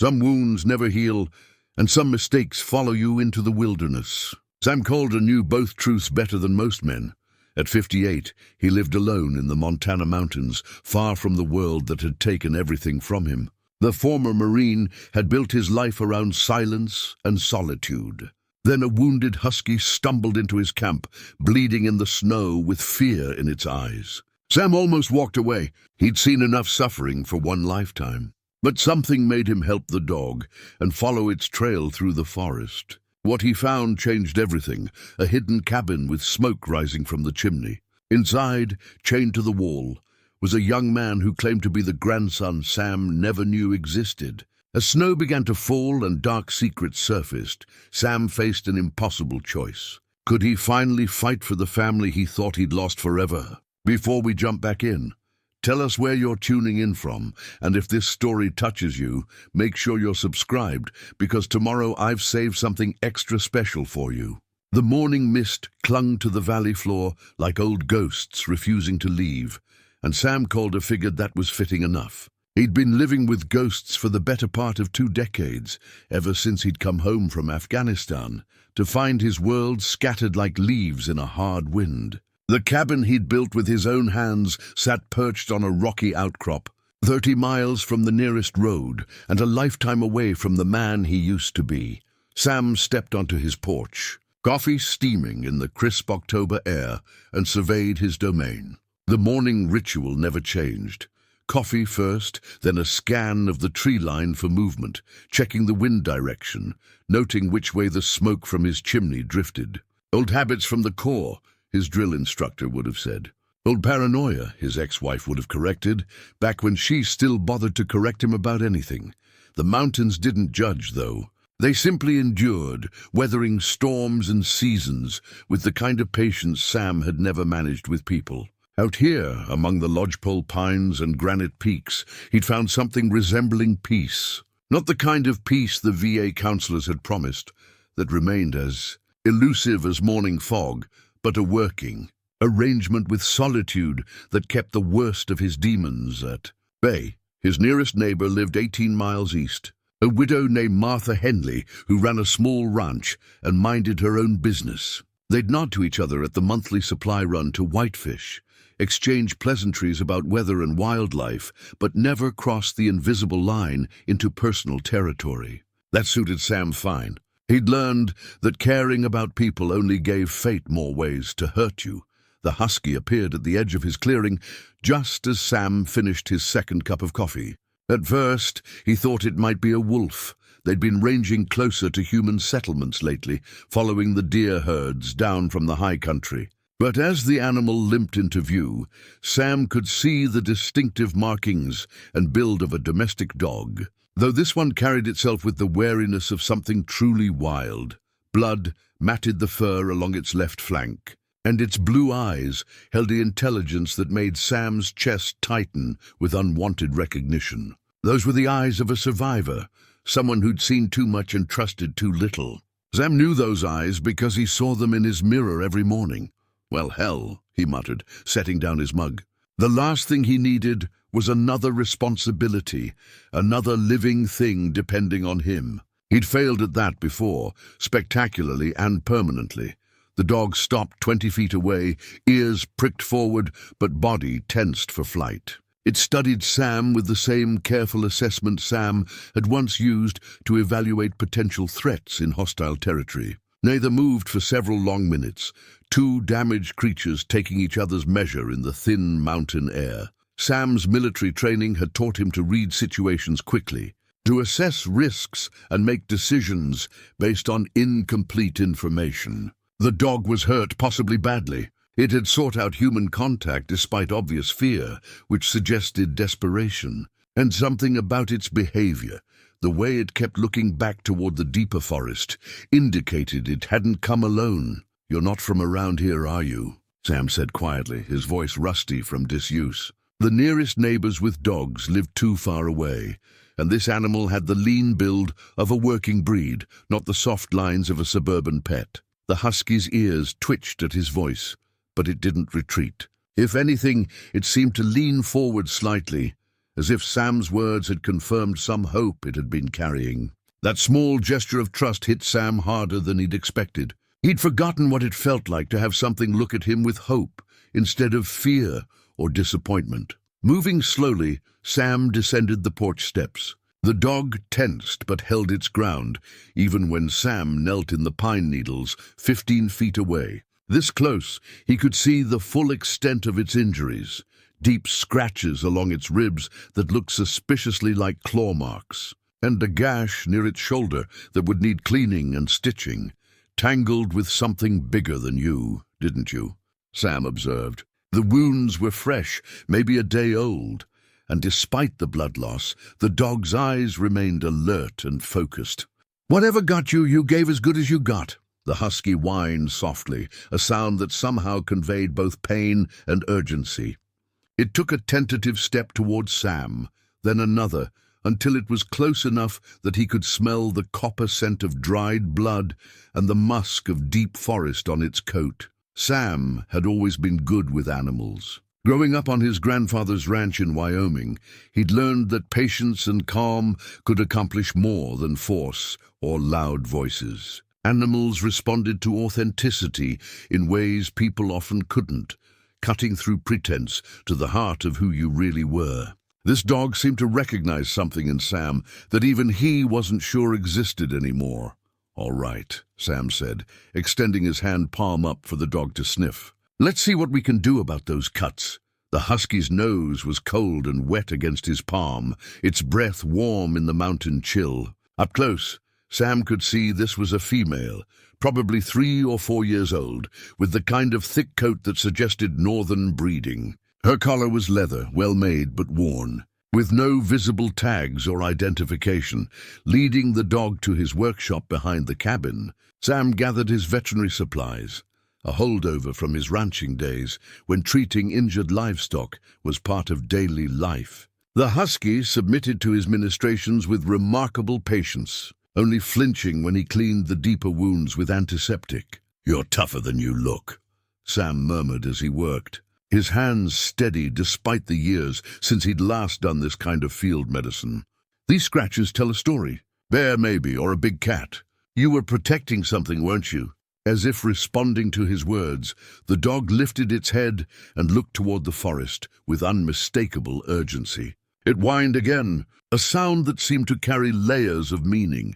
Some wounds never heal, and some mistakes follow you into the wilderness. Sam Calder knew both truths better than most men. At 58, he lived alone in the Montana mountains, far from the world that had taken everything from him. The former Marine had built his life around silence and solitude. Then a wounded husky stumbled into his camp, bleeding in the snow with fear in its eyes. Sam almost walked away. He'd seen enough suffering for one lifetime. But something made him help the dog and follow its trail through the forest. What he found changed everything, a hidden cabin with smoke rising from the chimney. Inside, chained to the wall, was a young man who claimed to be the grandson Sam never knew existed. As snow began to fall and dark secrets surfaced, Sam faced an impossible choice. Could he finally fight for the family he thought he'd lost forever? Before we jump back in, tell us where you're tuning in from, and if this story touches you, make sure you're subscribed, because tomorrow I've saved something extra special for you. The morning mist clung to the valley floor like old ghosts refusing to leave, and Sam Calder figured that was fitting enough. He'd been living with ghosts for the better part of 2 decades, ever since he'd come home from Afghanistan, to find his world scattered like leaves in a hard wind. The cabin he'd built with his own hands sat perched on a rocky outcrop, 30 miles from the nearest road and a lifetime away from the man he used to be. Sam stepped onto his porch, coffee steaming in the crisp October air, and surveyed his domain. The morning ritual never changed. Coffee first, then a scan of the tree line for movement, checking the wind direction, noting which way the smoke from his chimney drifted. Old habits from the Corps, his drill instructor would have said. Old paranoia, his ex-wife would have corrected, back when she still bothered to correct him about anything. The mountains didn't judge, though. They simply endured, weathering storms and seasons with the kind of patience Sam had never managed with people. Out here, among the lodgepole pines and granite peaks, he'd found something resembling peace. Not the kind of peace the VA counselors had promised, that remained as elusive as morning fog, but a working arrangement with solitude that kept the worst of his demons at bay. His nearest neighbor lived 18 miles east, a widow named Martha Henley who ran a small ranch and minded her own business. They'd nod to each other at the monthly supply run to Whitefish, exchange pleasantries about weather and wildlife, but never cross the invisible line into personal territory. That suited Sam fine. He'd learned that caring about people only gave fate more ways to hurt you. The husky appeared at the edge of his clearing just as Sam finished his second cup of coffee. At first, he thought it might be a wolf. They'd been ranging closer to human settlements lately, following the deer herds down from the high country. But as the animal limped into view, Sam could see the distinctive markings and build of a domestic dog, though this one carried itself with the wariness of something truly wild. Blood matted the fur along its left flank, and its blue eyes held the intelligence that made Sam's chest tighten with unwanted recognition. Those were the eyes of a survivor, someone who'd seen too much and trusted too little. Sam knew those eyes because he saw them in his mirror every morning. Well, hell, he muttered, setting down his mug. The last thing he needed was another responsibility, another living thing depending on him. He'd failed at that before, spectacularly and permanently. The dog stopped 20 feet away, ears pricked forward, but body tensed for flight. It studied Sam with the same careful assessment Sam had once used to evaluate potential threats in hostile territory. Neither moved for several long minutes, 2 damaged creatures taking each other's measure in the thin mountain air. Sam's military training had taught him to read situations quickly, to assess risks and make decisions based on incomplete information. The dog was hurt, possibly badly. It had sought out human contact despite obvious fear, which suggested desperation. And something about its behavior, the way it kept looking back toward the deeper forest, indicated it hadn't come alone. "You're not from around here, are you?" Sam said quietly, his voice rusty from disuse. The nearest neighbors with dogs lived too far away, and this animal had the lean build of a working breed, not the soft lines of a suburban pet. The husky's ears twitched at his voice, but it didn't retreat. If anything, it seemed to lean forward slightly, as if Sam's words had confirmed some hope it had been carrying. That small gesture of trust hit Sam harder than he'd expected. He'd forgotten what it felt like to have something look at him with hope instead of fear or disappointment. Moving slowly, Sam descended the porch steps. The dog tensed but held its ground, even when Sam knelt in the pine needles 15 feet away. This close, he could see the full extent of its injuries, deep scratches along its ribs that looked suspiciously like claw marks, and a gash near its shoulder that would need cleaning and stitching. Tangled with something bigger than you, didn't you? Sam observed. The wounds were fresh, maybe a day old, and despite the blood loss, the dog's eyes remained alert and focused. "Whatever got you, you gave as good as you got." The husky whined softly, a sound that somehow conveyed both pain and urgency. It took a tentative step towards Sam, then another, until it was close enough that he could smell the copper scent of dried blood and the musk of deep forest on its coat. Sam had always been good with animals. Growing up on his grandfather's ranch in Wyoming, he'd learned that patience and calm could accomplish more than force or loud voices. Animals responded to authenticity in ways people often couldn't, cutting through pretense to the heart of who you really were. This dog seemed to recognize something in Sam that even he wasn't sure existed anymore. "All right," Sam said, extending his hand palm up for the dog to sniff. "Let's see what we can do about those cuts." The husky's nose was cold and wet against his palm, its breath warm in the mountain chill. Up close, Sam could see this was a female, probably 3 or 4 years old, with the kind of thick coat that suggested northern breeding. Her collar was leather, well made but worn, with no visible tags or identification. Leading the dog to his workshop behind the cabin, Sam gathered his veterinary supplies, a holdover from his ranching days when treating injured livestock was part of daily life. The husky submitted to his ministrations with remarkable patience, only flinching when he cleaned the deeper wounds with antiseptic. "You're tougher than you look," Sam murmured as he worked, his hands steady despite the years since he'd last done this kind of field medicine. "These scratches tell a story. Bear maybe, or a big cat. You were protecting something, weren't you?" As if responding to his words, the dog lifted its head and looked toward the forest with unmistakable urgency. It whined again, a sound that seemed to carry layers of meaning.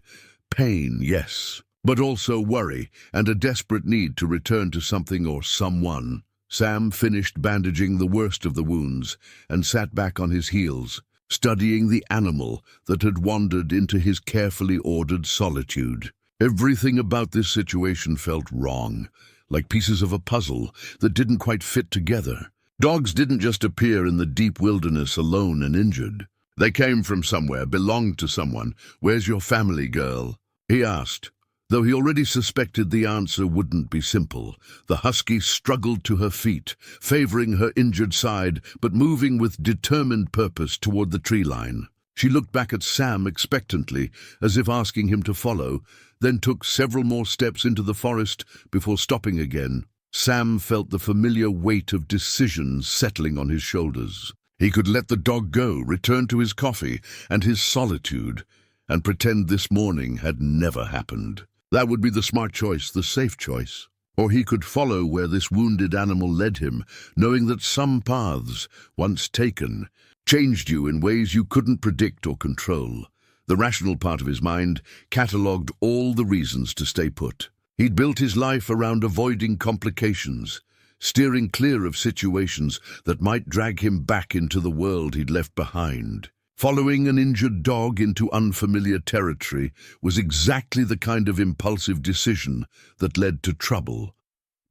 Pain, yes, but also worry and a desperate need to return to something or someone. Sam finished bandaging the worst of the wounds and sat back on his heels, studying the animal that had wandered into his carefully ordered solitude. Everything about this situation felt wrong, like pieces of a puzzle that didn't quite fit together. Dogs didn't just appear in the deep wilderness alone and injured. They came from somewhere, belonged to someone. "Where's your family, girl?" he asked. Though he already suspected the answer wouldn't be simple, the husky struggled to her feet, favoring her injured side, but moving with determined purpose toward the tree line. She looked back at Sam expectantly, as if asking him to follow, then took several more steps into the forest before stopping again. Sam felt the familiar weight of decision settling on his shoulders. He could let the dog go, return to his coffee and his solitude, and pretend this morning had never happened. That would be the smart choice, the safe choice. Or he could follow where this wounded animal led him, knowing that some paths, once taken, changed you in ways you couldn't predict or control. The rational part of his mind catalogued all the reasons to stay put. He'd built his life around avoiding complications, steering clear of situations that might drag him back into the world he'd left behind. Following an injured dog into unfamiliar territory was exactly the kind of impulsive decision that led to trouble.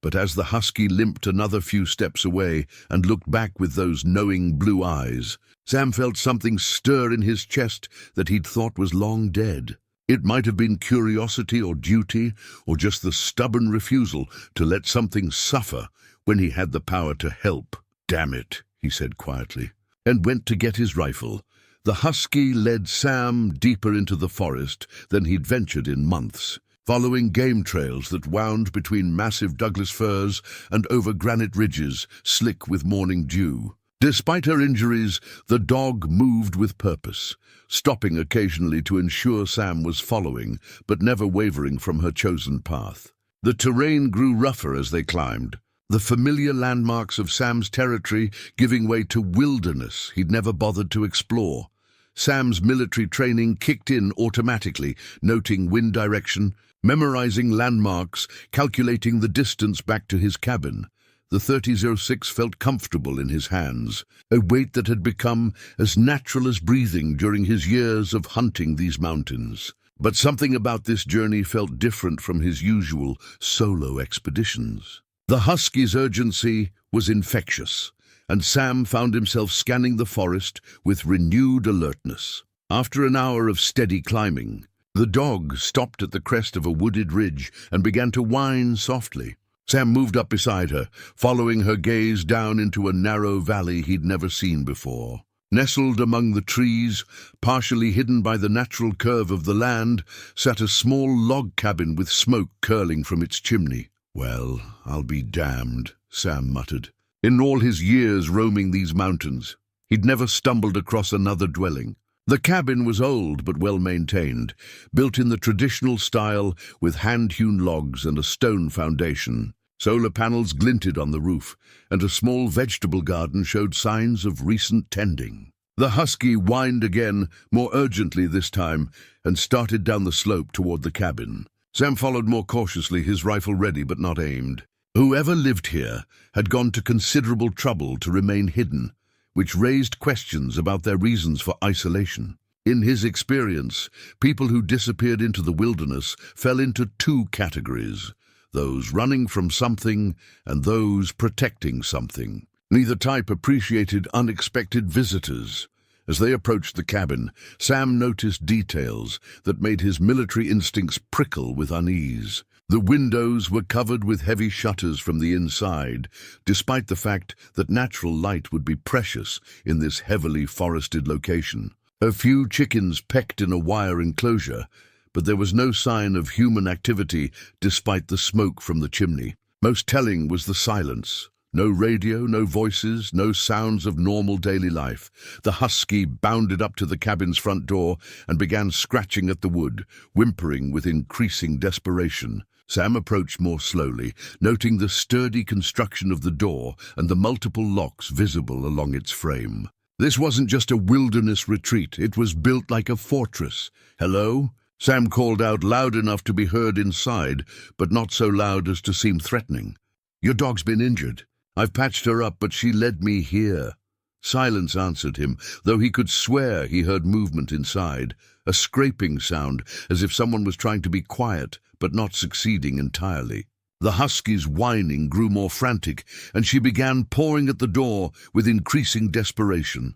But as the husky limped another few steps away and looked back with those knowing blue eyes, Sam felt something stir in his chest that he'd thought was long dead. It might have been curiosity or duty, or just the stubborn refusal to let something suffer when he had the power to help. "Damn it," he said quietly, and went to get his rifle. The husky led Sam deeper into the forest than he'd ventured in months, following game trails that wound between massive Douglas firs and over granite ridges slick with morning dew. Despite her injuries, the dog moved with purpose, stopping occasionally to ensure Sam was following, but never wavering from her chosen path. The terrain grew rougher as they climbed, the familiar landmarks of Sam's territory giving way to wilderness he'd never bothered to explore. Sam's military training kicked in automatically, noting wind direction, memorizing landmarks, calculating the distance back to his cabin. The 3006 felt comfortable in his hands, a weight that had become as natural as breathing during his years of hunting these mountains. But something about this journey felt different from his usual solo expeditions. The husky's urgency was infectious, and Sam found himself scanning the forest with renewed alertness. After an hour of steady climbing, the dog stopped at the crest of a wooded ridge and began to whine softly. Sam moved up beside her, following her gaze down into a narrow valley he'd never seen before. Nestled among the trees, partially hidden by the natural curve of the land, sat a small log cabin with smoke curling from its chimney. "Well, I'll be damned," Sam muttered. In all his years roaming these mountains, he'd never stumbled across another dwelling. The cabin was old but well-maintained, built in the traditional style with hand-hewn logs and a stone foundation. Solar panels glinted on the roof, and a small vegetable garden showed signs of recent tending. The husky whined again, more urgently this time, and started down the slope toward the cabin. Sam followed more cautiously, his rifle ready but not aimed. Whoever lived here had gone to considerable trouble to remain hidden, which raised questions about their reasons for isolation. In his experience, people who disappeared into the wilderness fell into two categories: those running from something and those protecting something. Neither type appreciated unexpected visitors. As they approached the cabin, Sam noticed details that made his military instincts prickle with unease. The windows were covered with heavy shutters from the inside, despite the fact that natural light would be precious in this heavily forested location. A few chickens pecked in a wire enclosure, but there was no sign of human activity despite the smoke from the chimney. Most telling was the silence. No radio, no voices, no sounds of normal daily life. The husky bounded up to the cabin's front door and began scratching at the wood, whimpering with increasing desperation. Sam approached more slowly, noting the sturdy construction of the door and the multiple locks visible along its frame. This wasn't just a wilderness retreat, it was built like a fortress. "Hello?" Sam called out loud enough to be heard inside, but not so loud as to seem threatening. "Your dog's been injured. I've patched her up, but she led me here." Silence answered him, though he could swear he heard movement inside, a scraping sound, as if someone was trying to be quiet, but not succeeding entirely. The husky's whining grew more frantic, and she began pawing at the door with increasing desperation.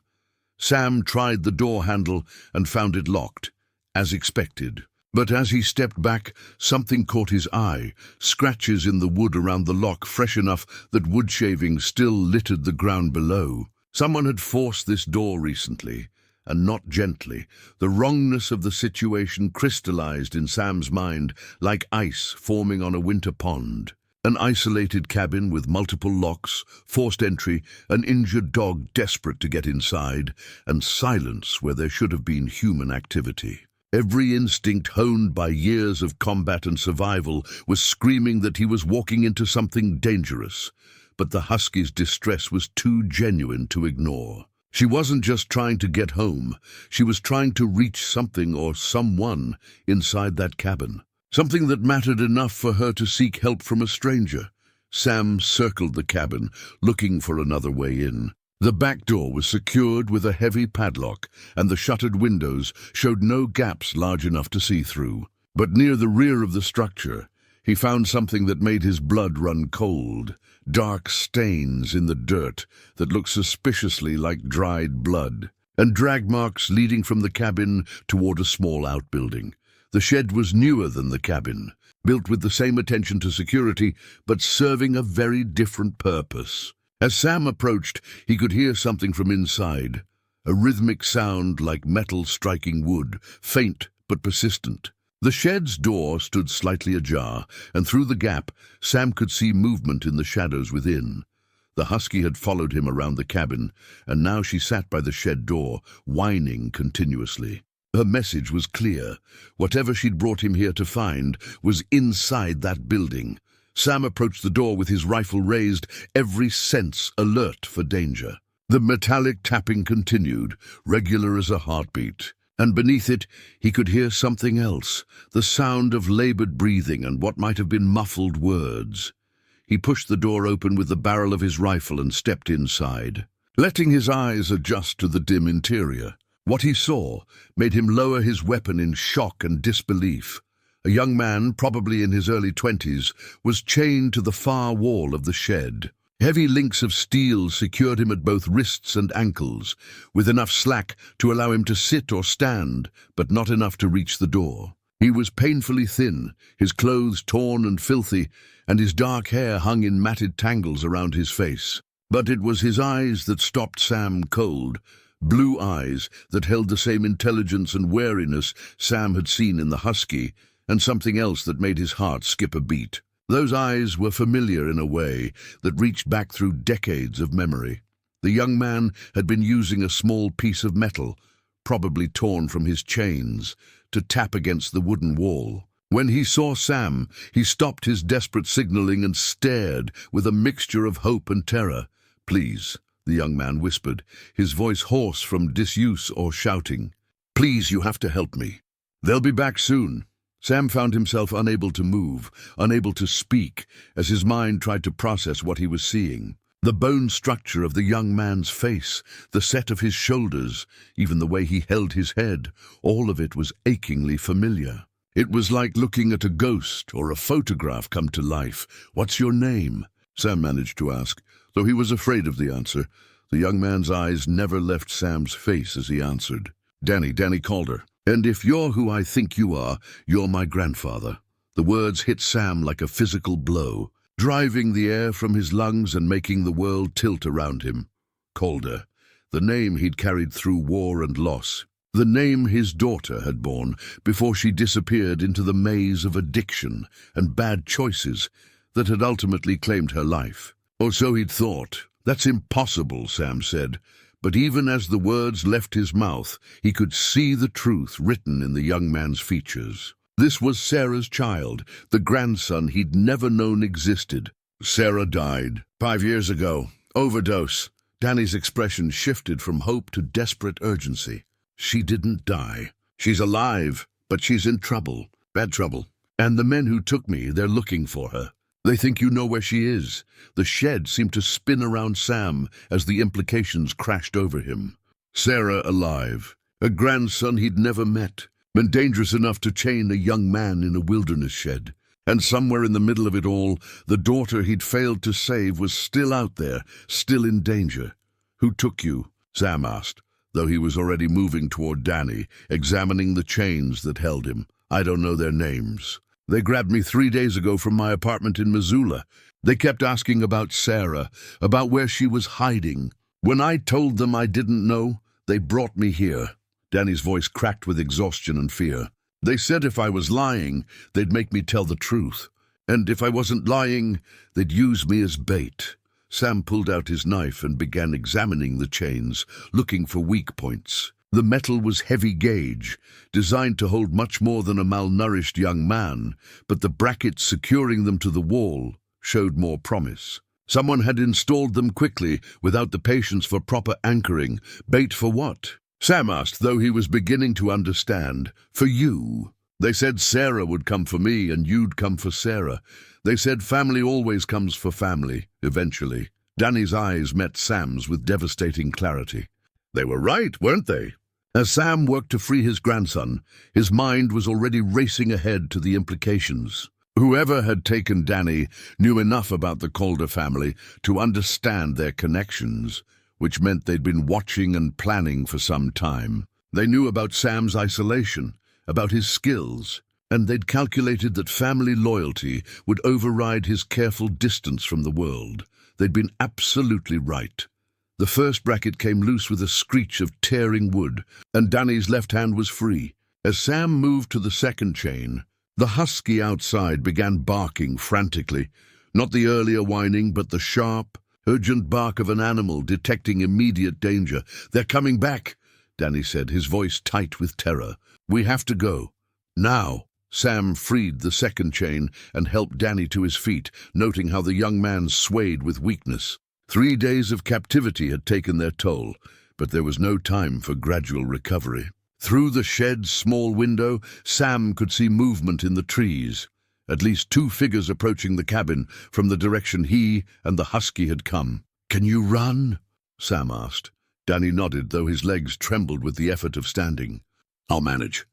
Sam tried the door handle and found it locked, as expected. But as he stepped back, something caught his eye, scratches in the wood around the lock fresh enough that wood shavings still littered the ground below. Someone had forced this door recently, and not gently. The wrongness of the situation crystallized in Sam's mind like ice forming on a winter pond. An isolated cabin with multiple locks, forced entry, an injured dog desperate to get inside, and silence where there should have been human activity. Every instinct honed by years of combat and survival was screaming that he was walking into something dangerous, but the husky's distress was too genuine to ignore. She wasn't just trying to get home, she was trying to reach something or someone inside that cabin. Something that mattered enough for her to seek help from a stranger. Sam circled the cabin, looking for another way in. The back door was secured with a heavy padlock, and the shuttered windows showed no gaps large enough to see through. But near the rear of the structure, he found something that made his blood run cold. Dark stains in the dirt that looked suspiciously like dried blood, and drag marks leading from the cabin toward a small outbuilding. The shed was newer than the cabin, built with the same attention to security, but serving a very different purpose. As Sam approached, he could hear something from inside, a rhythmic sound like metal striking wood, faint but persistent. The shed's door stood slightly ajar, and through the gap, Sam could see movement in the shadows within. The husky had followed him around the cabin, and now she sat by the shed door, whining continuously. Her message was clear. Whatever she'd brought him here to find was inside that building. Sam approached the door with his rifle raised, every sense alert for danger. The metallic tapping continued, regular as a heartbeat. And beneath it, he could hear something else, the sound of labored breathing and what might have been muffled words. He pushed the door open with the barrel of his rifle and stepped inside, letting his eyes adjust to the dim interior. What he saw made him lower his weapon in shock and disbelief. A young man, probably in his early 20s, was chained to the far wall of the shed. Heavy links of steel secured him at both wrists and ankles, with enough slack to allow him to sit or stand, but not enough to reach the door. He was painfully thin, his clothes torn and filthy, and his dark hair hung in matted tangles around his face. But it was his eyes that stopped Sam cold, blue eyes that held the same intelligence and wariness Sam had seen in the husky, and something else that made his heart skip a beat. Those eyes were familiar in a way that reached back through decades of memory. The young man had been using a small piece of metal, probably torn from his chains, to tap against the wooden wall. When he saw Sam, he stopped his desperate signaling and stared with a mixture of hope and terror. "Please," the young man whispered, his voice hoarse from disuse or shouting. "Please, you have to help me. They'll be back soon." Sam found himself unable to move, unable to speak, as his mind tried to process what he was seeing. The bone structure of the young man's face, the set of his shoulders, even the way he held his head, all of it was achingly familiar. It was like looking at a ghost or a photograph come to life. "What's your name?" Sam managed to ask, though he was afraid of the answer. The young man's eyes never left Sam's face as he answered. Danny Calder. "And if you're who I think you are, you're my grandfather." The words hit Sam like a physical blow, driving the air from his lungs and making the world tilt around him. Calder, the name he'd carried through war and loss, the name his daughter had borne before she disappeared into the maze of addiction and bad choices that had ultimately claimed her life. Or so he'd thought. "That's impossible," Sam said. But even as the words left his mouth, he could see the truth written in the young man's features. This was Sarah's child, the grandson he'd never known existed. Sarah died 5 years ago. Overdose. Danny's expression shifted from hope to desperate urgency. "She didn't die. She's alive, but she's in trouble. Bad trouble. And the men who took me, they're looking for her. They think you know where she is." The shed seemed to spin around Sam as the implications crashed over him. Sarah alive, a grandson he'd never met, and dangerous enough to chain a young man in a wilderness shed. And somewhere in the middle of it all, the daughter he'd failed to save was still out there, still in danger. "Who took you?" Sam asked, though he was already moving toward Danny, examining the chains that held him. "I don't know their names. They grabbed me 3 days ago from my apartment in Missoula. They kept asking about Sarah, about where she was hiding. When I told them I didn't know, they brought me here." Danny's voice cracked with exhaustion and fear. "They said if I was lying, they'd make me tell the truth. And if I wasn't lying, they'd use me as bait." Sam pulled out his knife and began examining the chains, looking for weak points. The metal was heavy gauge, designed to hold much more than a malnourished young man, but the brackets securing them to the wall showed more promise. Someone had installed them quickly, without the patience for proper anchoring. Bait for what? Sam asked, though he was beginning to understand. "For you. They said Sarah would come for me and you'd come for Sarah. They said family always comes for family, eventually." Danny's eyes met Sam's with devastating clarity. They were right, weren't they? As Sam worked to free his grandson, his mind was already racing ahead to the implications. Whoever had taken Danny knew enough about the Calder family to understand their connections, which meant they'd been watching and planning for some time. They knew about Sam's isolation, about his skills, and they'd calculated that family loyalty would override his careful distance from the world. They'd been absolutely right. The first bracket came loose with a screech of tearing wood, and Danny's left hand was free. As Sam moved to the second chain, the husky outside began barking frantically, not the earlier whining, but the sharp, urgent bark of an animal detecting immediate danger. "They're coming back," Danny said, his voice tight with terror. "We have to go. Now." Sam freed the second chain and helped Danny to his feet, noting how the young man swayed with weakness. 3 days of captivity had taken their toll, but there was no time for gradual recovery. Through the shed's small window, Sam could see movement in the trees. At least 2 figures approaching the cabin from the direction he and the husky had come. "Can you run?" Sam asked. Danny nodded, though his legs trembled with the effort of standing. "I'll manage.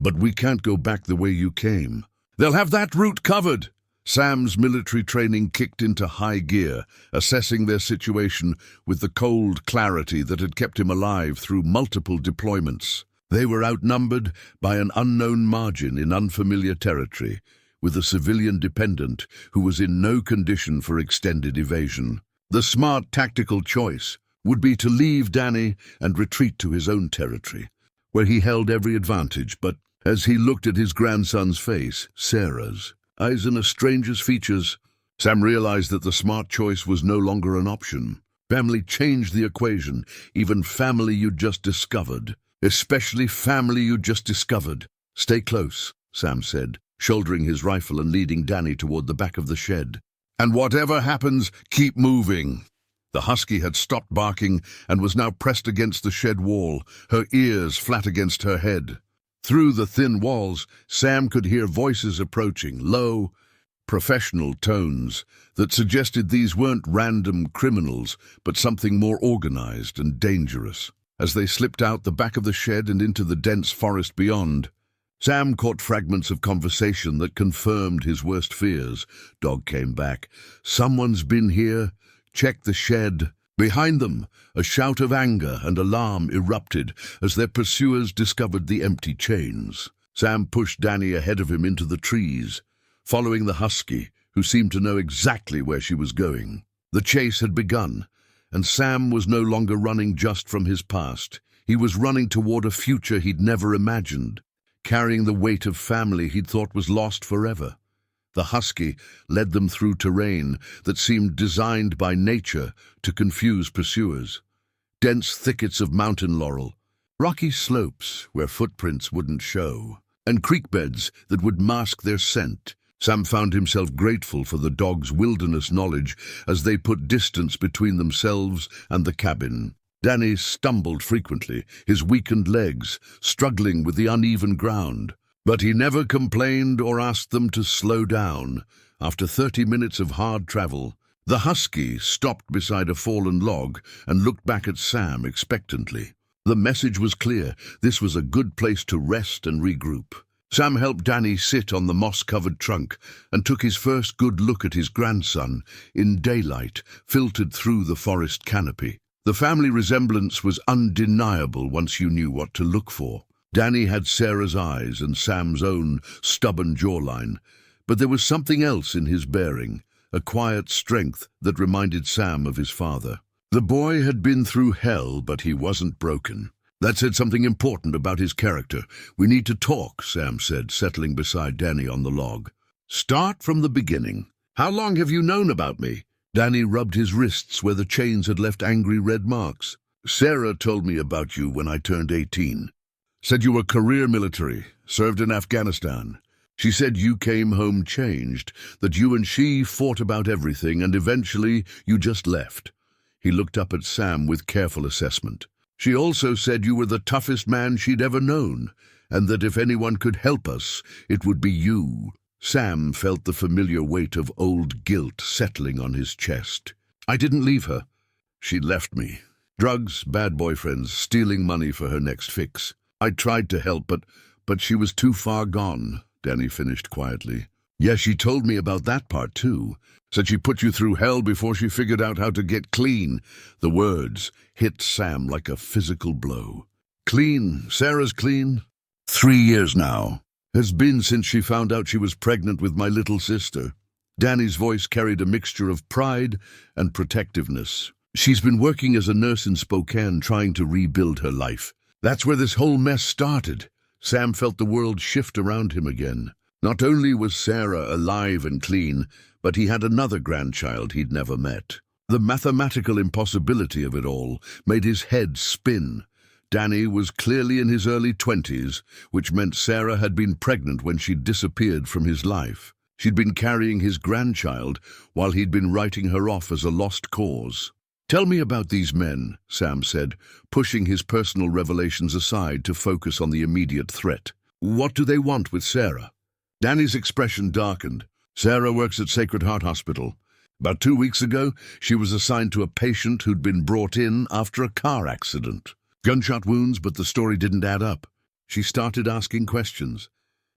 But we can't go back the way you came." "They'll have that route covered." Sam's military training kicked into high gear, assessing their situation with the cold clarity that had kept him alive through multiple deployments. They were outnumbered by an unknown margin in unfamiliar territory, with a civilian dependent who was in no condition for extended evasion. The smart tactical choice would be to leave Danny and retreat to his own territory, where he held every advantage. But as he looked at his grandson's face, Sarah's, eyes and a stranger's features, Sam realized that the smart choice was no longer an option. Family changed the equation, even family you'd just discovered. Especially family you'd just discovered. "Stay close," Sam said, shouldering his rifle and leading Danny toward the back of the shed. "And whatever happens, keep moving." The husky had stopped barking and was now pressed against the shed wall, her ears flat against her head. Through the thin walls, Sam could hear voices approaching, low, professional tones that suggested these weren't random criminals, but something more organized and dangerous. As they slipped out the back of the shed and into the dense forest beyond, Sam caught fragments of conversation that confirmed his worst fears. Dog came back. "Someone's been here. Check the shed." Behind them, a shout of anger and alarm erupted as their pursuers discovered the empty chains. Sam pushed Danny ahead of him into the trees, following the husky, who seemed to know exactly where she was going. The chase had begun, and Sam was no longer running just from his past. He was running toward a future he'd never imagined, carrying the weight of family he'd thought was lost forever. The husky led them through terrain that seemed designed by nature to confuse pursuers. Dense thickets of mountain laurel, rocky slopes where footprints wouldn't show, and creek beds that would mask their scent. Sam found himself grateful for the dog's wilderness knowledge as they put distance between themselves and the cabin. Danny stumbled frequently, his weakened legs struggling with the uneven ground. But he never complained or asked them to slow down. After 30 minutes of hard travel, the husky stopped beside a fallen log and looked back at Sam expectantly. The message was clear. This was a good place to rest and regroup. Sam helped Danny sit on the moss-covered trunk and took his first good look at his grandson in daylight filtered through the forest canopy. The family resemblance was undeniable once you knew what to look for. Danny had Sarah's eyes and Sam's own stubborn jawline, but there was something else in his bearing, a quiet strength that reminded Sam of his father. The boy had been through hell, but he wasn't broken. That said something important about his character. "We need to talk," Sam said, settling beside Danny on the log. "Start from the beginning. How long have you known about me?" Danny rubbed his wrists where the chains had left angry red marks. "Sarah told me about you when I turned 18. Said you were career military, served in Afghanistan. She said you came home changed, that you and she fought about everything, and eventually you just left." He looked up at Sam with careful assessment. "She also said you were the toughest man she'd ever known, and that if anyone could help us, it would be you." Sam felt the familiar weight of old guilt settling on his chest. "I didn't leave her. She left me. Drugs, bad boyfriends, stealing money for her next fix. I tried to help, but she was too far gone," Danny finished quietly. "Yeah, she told me about that part too. Said she put you through hell before she figured out how to get clean." The words hit Sam like a physical blow. "Clean? Sarah's clean?" 3 years now. Has been since she found out she was pregnant with my little sister." Danny's voice carried a mixture of pride and protectiveness. "She's been working as a nurse in Spokane, trying to rebuild her life. That's where this whole mess started." Sam felt the world shift around him again. Not only was Sarah alive and clean, but he had another grandchild he'd never met. The mathematical impossibility of it all made his head spin. Danny was clearly in his early 20s, which meant Sarah had been pregnant when she'd disappeared from his life. She'd been carrying his grandchild while he'd been writing her off as a lost cause. "Tell me about these men," Sam said, pushing his personal revelations aside to focus on the immediate threat. "What do they want with Sarah?" Danny's expression darkened. "Sarah works at Sacred Heart Hospital. About 2 weeks ago, she was assigned to a patient who'd been brought in after a car accident. Gunshot wounds, but the story didn't add up. She started asking questions.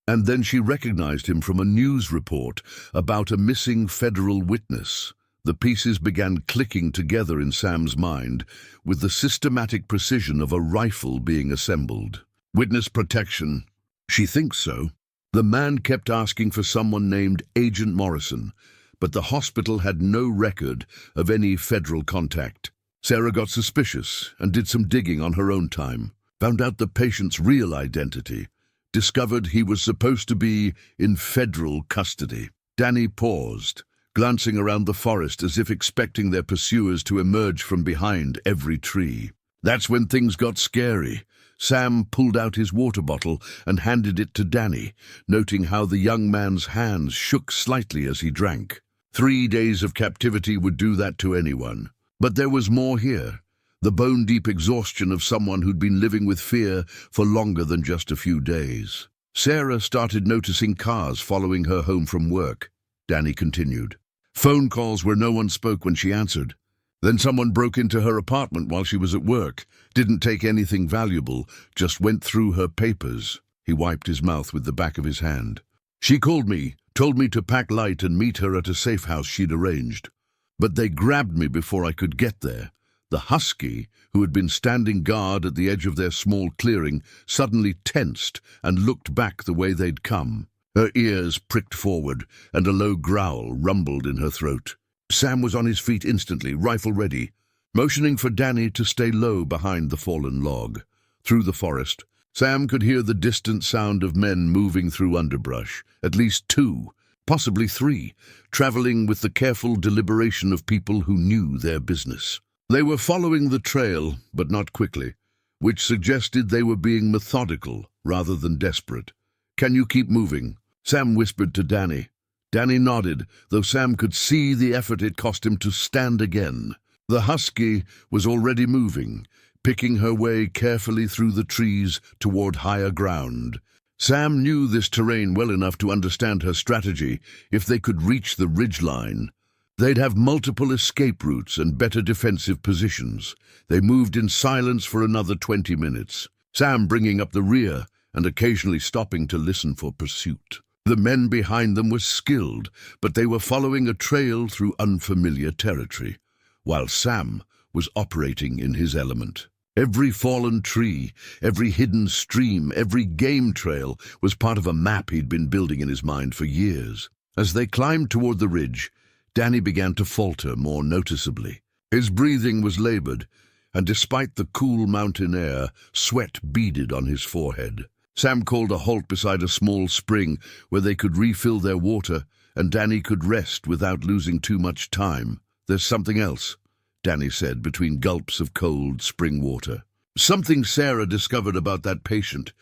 And then she recognized him from a news report about a missing federal witness. The pieces began clicking together in Sam's mind, with the systematic precision of a rifle being assembled. Witness protection. She thinks so. The man kept asking for someone named Agent Morrison, but the hospital had no record of any federal contact. Sarah got suspicious and did some digging on her own time, found out the patient's real identity, discovered he was supposed to be in federal custody. Danny paused, glancing around the forest as if expecting their pursuers to emerge from behind every tree. That's when things got scary. Sam pulled out his water bottle and handed it to Danny, noting how the young man's hands shook slightly as he drank. 3 days of captivity would do that to anyone. But there was more here. The bone-deep exhaustion of someone who'd been living with fear for longer than just a few days. Sarah started noticing cars following her home from work. Danny continued. Phone calls where no one spoke when she answered. Then someone broke into her apartment while she was at work. Didn't take anything valuable, just went through her papers. He wiped his mouth with the back of his hand. She called me, told me to pack light and meet her at a safe house she'd arranged. But they grabbed me before I could get there. The husky, who had been standing guard at the edge of their small clearing, suddenly tensed and looked back the way they'd come. Her ears pricked forward, and a low growl rumbled in her throat. Sam was on his feet instantly, rifle ready, motioning for Danny to stay low behind the fallen log. Through the forest, Sam could hear the distant sound of men moving through underbrush, at least 2, possibly 3, traveling with the careful deliberation of people who knew their business. They were following the trail, but not quickly, which suggested they were being methodical rather than desperate. "Can you keep moving?" Sam whispered to Danny. Danny nodded, though Sam could see the effort it cost him to stand again. The husky was already moving, picking her way carefully through the trees toward higher ground. Sam knew this terrain well enough to understand her strategy. If they could reach the ridgeline, they'd have multiple escape routes and better defensive positions. They moved in silence for another 20 minutes, Sam bringing up the rear and occasionally stopping to listen for pursuit. The men behind them were skilled, but they were following a trail through unfamiliar territory, while Sam was operating in his element. Every fallen tree, every hidden stream, every game trail was part of a map he'd been building in his mind for years. As they climbed toward the ridge, Danny began to falter more noticeably. His breathing was labored, and despite the cool mountain air, sweat beaded on his forehead. Sam called a halt beside a small spring where they could refill their water, and Danny could rest without losing too much time. "There's something else," Danny said between gulps of cold spring water. "Something Sarah discovered about that patient.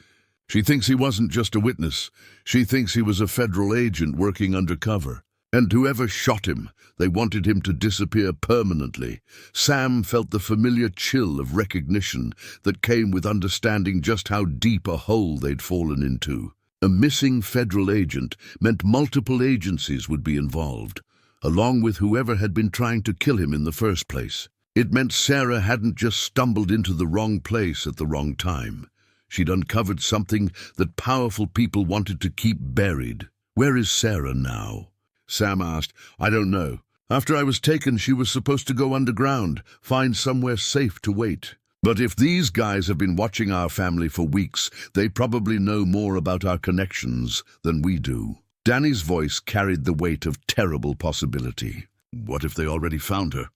She thinks he wasn't just a witness. She thinks he was a federal agent working undercover. And whoever shot him, they wanted him to disappear permanently." Sam felt the familiar chill of recognition that came with understanding just how deep a hole they'd fallen into. A missing federal agent meant multiple agencies would be involved, along with whoever had been trying to kill him in the first place. It meant Sarah hadn't just stumbled into the wrong place at the wrong time. She'd uncovered something that powerful people wanted to keep buried. "Where is Sarah now?" Sam asked. "I don't know. After I was taken, she was supposed to go underground, find somewhere safe to wait. But if these guys have been watching our family for weeks, they probably know more about our connections than we do." Danny's voice carried the weight of terrible possibility. "What if they already found her?"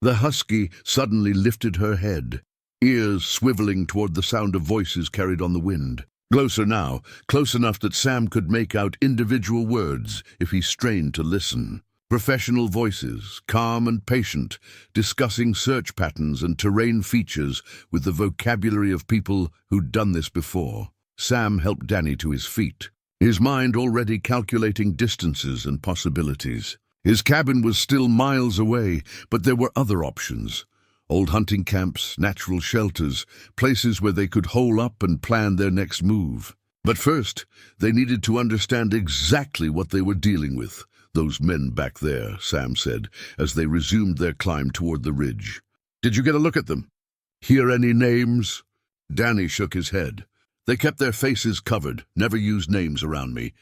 The husky suddenly lifted her head, ears swiveling toward the sound of voices carried on the wind. Closer now, close enough that Sam could make out individual words if he strained to listen. Professional voices, calm and patient, discussing search patterns and terrain features with the vocabulary of people who'd done this before. Sam helped Danny to his feet, his mind already calculating distances and possibilities. His cabin was still miles away, but there were other options. Old hunting camps, natural shelters, places where they could hole up and plan their next move. But first, they needed to understand exactly what they were dealing with. "Those men back there," Sam said, as they resumed their climb toward the ridge. "Did you get a look at them? Hear any names?" Danny shook his head. "They kept their faces covered, never used names around me.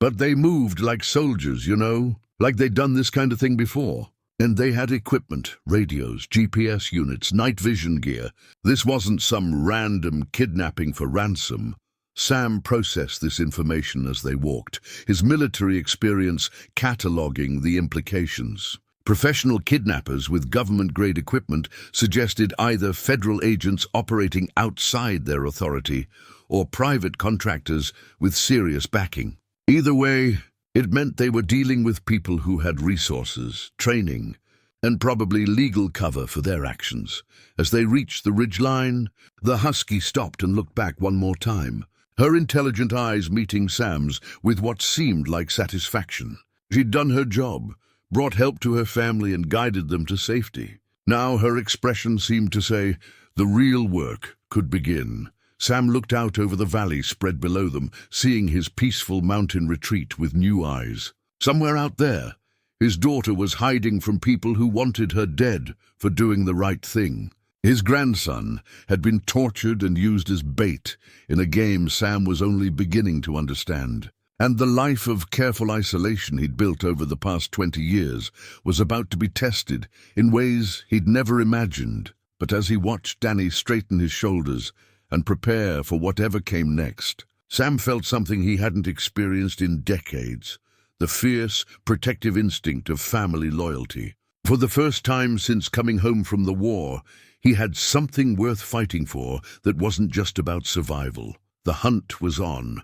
But they moved like soldiers, you know, like they'd done this kind of thing before. And they had equipment, radios, GPS units, night vision gear. This wasn't some random kidnapping for ransom." Sam processed this information as they walked, his military experience cataloging the implications. Professional kidnappers with government-grade equipment suggested either federal agents operating outside their authority or private contractors with serious backing. Either way, it meant they were dealing with people who had resources, training, and probably legal cover for their actions. As they reached the ridgeline, the husky stopped and looked back one more time, her intelligent eyes meeting Sam's with what seemed like satisfaction. She'd done her job, brought help to her family and guided them to safety. Now her expression seemed to say, the real work could begin. Sam looked out over the valley spread below them, seeing his peaceful mountain retreat with new eyes. Somewhere out there, his daughter was hiding from people who wanted her dead for doing the right thing. His grandson had been tortured and used as bait in a game Sam was only beginning to understand. And the life of careful isolation he'd built over the past 20 years was about to be tested in ways he'd never imagined. But as he watched Danny straighten his shoulders and prepare for whatever came next, Sam felt something he hadn't experienced in decades, the fierce, protective instinct of family loyalty. For the first time since coming home from the war, he had something worth fighting for that wasn't just about survival. The hunt was on,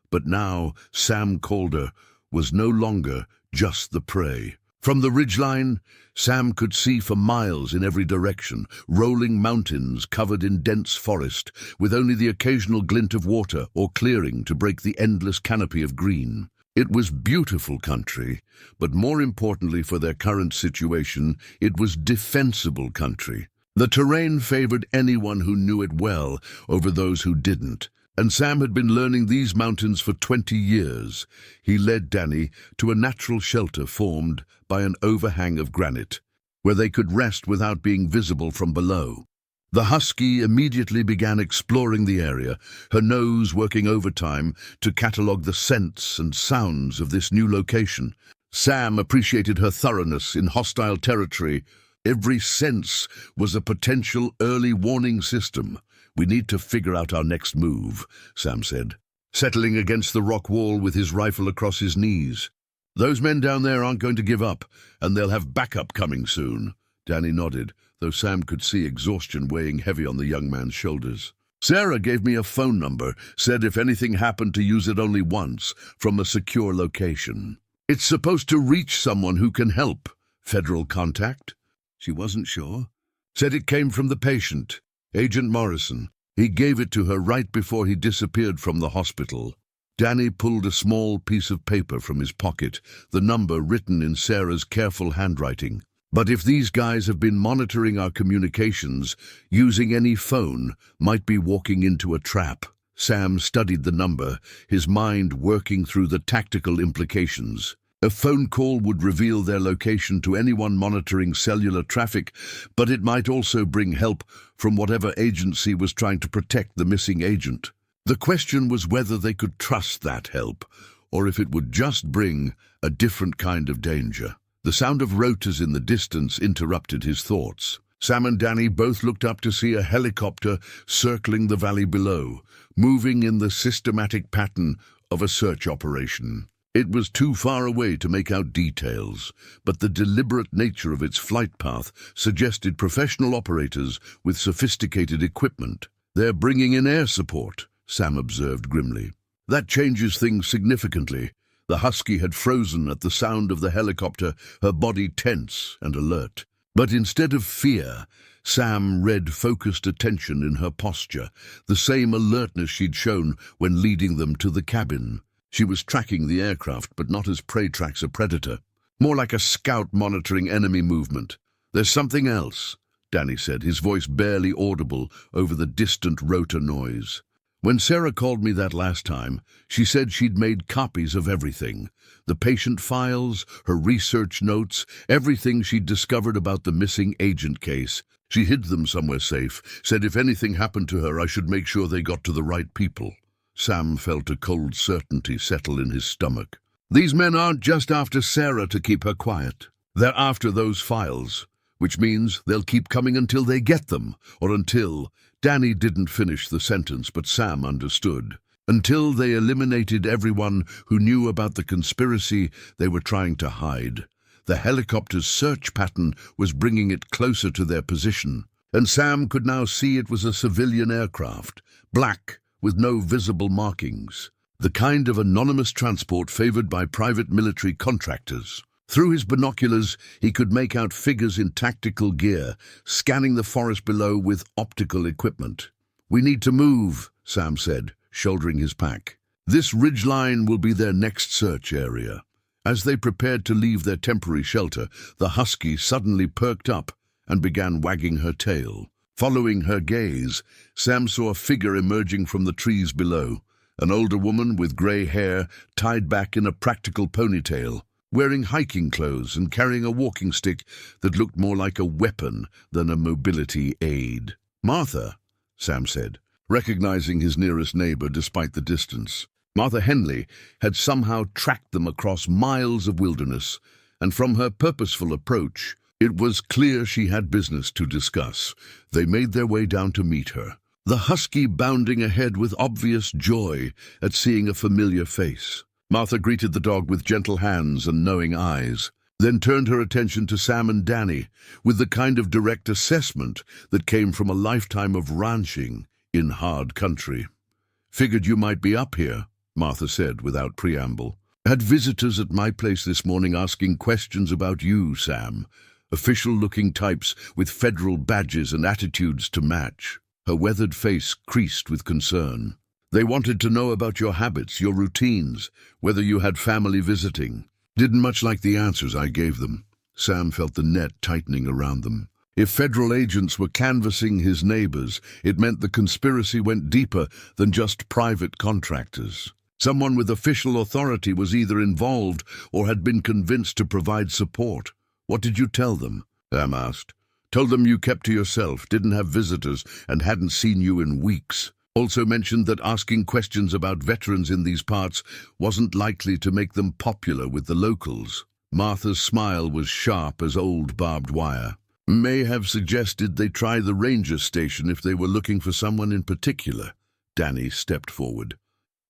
but now Sam Calder was no longer just the prey. From the ridgeline, Sam could see for miles in every direction, rolling mountains covered in dense forest, with only the occasional glint of water or clearing to break the endless canopy of green. It was beautiful country, but more importantly for their current situation, it was defensible country. The terrain favored anyone who knew it well over those who didn't, and Sam had been learning these mountains for 20 years. He led Danny to a natural shelter formed by an overhang of granite, where they could rest without being visible from below. The husky immediately began exploring the area, her nose working overtime to catalog the scents and sounds of this new location. Sam appreciated her thoroughness in hostile territory. Every sense was a potential early warning system. "We need to figure out our next move," Sam said, settling against the rock wall with his rifle across his knees. "Those men down there aren't going to give up, and they'll have backup coming soon." Danny nodded, though Sam could see exhaustion weighing heavy on the young man's shoulders. "Sarah gave me a phone number, said if anything happened to use it only once, from a secure location. It's supposed to reach someone who can help. Federal contact?" She wasn't sure. "Said it came from the patient, Agent Morrison. He gave it to her right before he disappeared from the hospital." Danny pulled a small piece of paper from his pocket, the number written in Sarah's careful handwriting. "But if these guys have been monitoring our communications, using any phone might be walking into a trap." Sam studied the number, his mind working through the tactical implications. A phone call would reveal their location to anyone monitoring cellular traffic, but it might also bring help from whatever agency was trying to protect the missing agent. The question was whether they could trust that help, or if it would just bring a different kind of danger. The sound of rotors in the distance interrupted his thoughts. Sam and Danny both looked up to see a helicopter circling the valley below, moving in the systematic pattern of a search operation. It was too far away to make out details, but the deliberate nature of its flight path suggested professional operators with sophisticated equipment. "They're bringing in air support," Sam observed grimly. "That changes things significantly. The husky had frozen at the sound of the helicopter, her body tense and alert. But instead of fear, Sam read focused attention in her posture, the same alertness she'd shown when leading them to the cabin. She was tracking the aircraft, but not as prey tracks a predator. More like a scout monitoring enemy movement. "There's something else," Danny said, his voice barely audible over the distant rotor noise. "When Sarah called me that last time, she said she'd made copies of everything. The patient files, her research notes, everything she'd discovered about the missing agent case. She hid them somewhere safe, said if anything happened to her I should make sure they got to the right people." Sam felt a cold certainty settle in his stomach. These men aren't just after Sarah to keep her quiet. They're after those files, which means they'll keep coming until they get them, or until— Danny didn't finish the sentence, but Sam understood. Until they eliminated everyone who knew about the conspiracy they were trying to hide. The helicopter's search pattern was bringing it closer to their position, and Sam could now see it was a civilian aircraft, black, with no visible markings. The kind of anonymous transport favored by private military contractors. Through his binoculars, he could make out figures in tactical gear, scanning the forest below with optical equipment. "We need to move," Sam said, shouldering his pack. "This ridgeline will be their next search area." As they prepared to leave their temporary shelter, the husky suddenly perked up and began wagging her tail. Following her gaze, Sam saw a figure emerging from the trees below, an older woman with grey hair tied back in a practical ponytail, wearing hiking clothes and carrying a walking stick that looked more like a weapon than a mobility aid. "Martha," Sam said, recognizing his nearest neighbor despite the distance. Martha Henley had somehow tracked them across miles of wilderness, and from her purposeful approach, it was clear she had business to discuss. They made their way down to meet her, the husky bounding ahead with obvious joy at seeing a familiar face. Martha greeted the dog with gentle hands and knowing eyes, then turned her attention to Sam and Danny with the kind of direct assessment that came from a lifetime of ranching in hard country. "Figured you might be up here," Martha said without preamble. "Had visitors at my place this morning asking questions about you, Sam. Official-looking types with federal badges and attitudes to match." Her weathered face creased with concern. "They wanted to know about your habits, your routines, whether you had family visiting. Didn't much like the answers I gave them." Sam felt the net tightening around them. If federal agents were canvassing his neighbors, it meant the conspiracy went deeper than just private contractors. Someone with official authority was either involved or had been convinced to provide support. "What did you tell them?" Sam asked. "Told them you kept to yourself, didn't have visitors, and hadn't seen you in weeks. Also mentioned that asking questions about veterans in these parts wasn't likely to make them popular with the locals." Martha's smile was sharp as old barbed wire. "May have suggested they try the ranger station if they were looking for someone in particular." Danny stepped forward,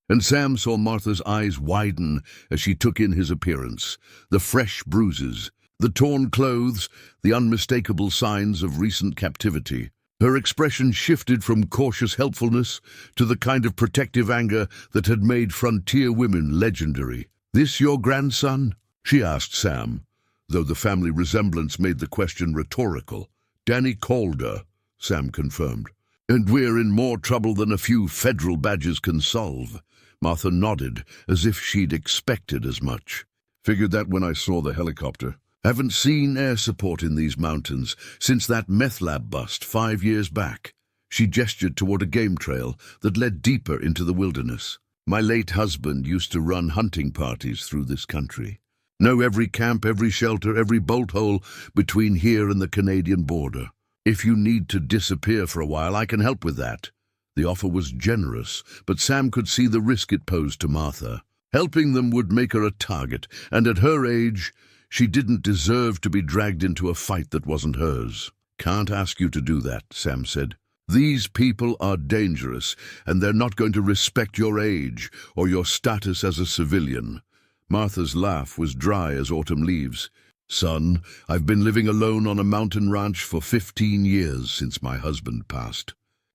and Sam saw Martha's eyes widen as she took in his appearance. The fresh bruises, the torn clothes, the unmistakable signs of recent captivity. Her expression shifted from cautious helpfulness to the kind of protective anger that had made frontier women legendary. "This your grandson?" she asked Sam, though the family resemblance made the question rhetorical. "Danny Calder," Sam confirmed. "And we're in more trouble than a few federal badges can solve." Martha nodded, as if she'd expected as much. "Figured that when I saw the helicopter. Haven't seen air support in these mountains since that meth lab bust 5 years back." She gestured toward a game trail that led deeper into the wilderness. "My late husband used to run hunting parties through this country. Know every camp, every shelter, every bolt hole between here and the Canadian border. If you need to disappear for a while, I can help with that." The offer was generous, but Sam could see the risk it posed to Martha. Helping them would make her a target, and at her age, she didn't deserve to be dragged into a fight that wasn't hers. "Can't ask you to do that," Sam said. "These people are dangerous, and they're not going to respect your age or your status as a civilian." Martha's laugh was dry as autumn leaves. "Son, I've been living alone on a mountain ranch for 15 years since my husband passed.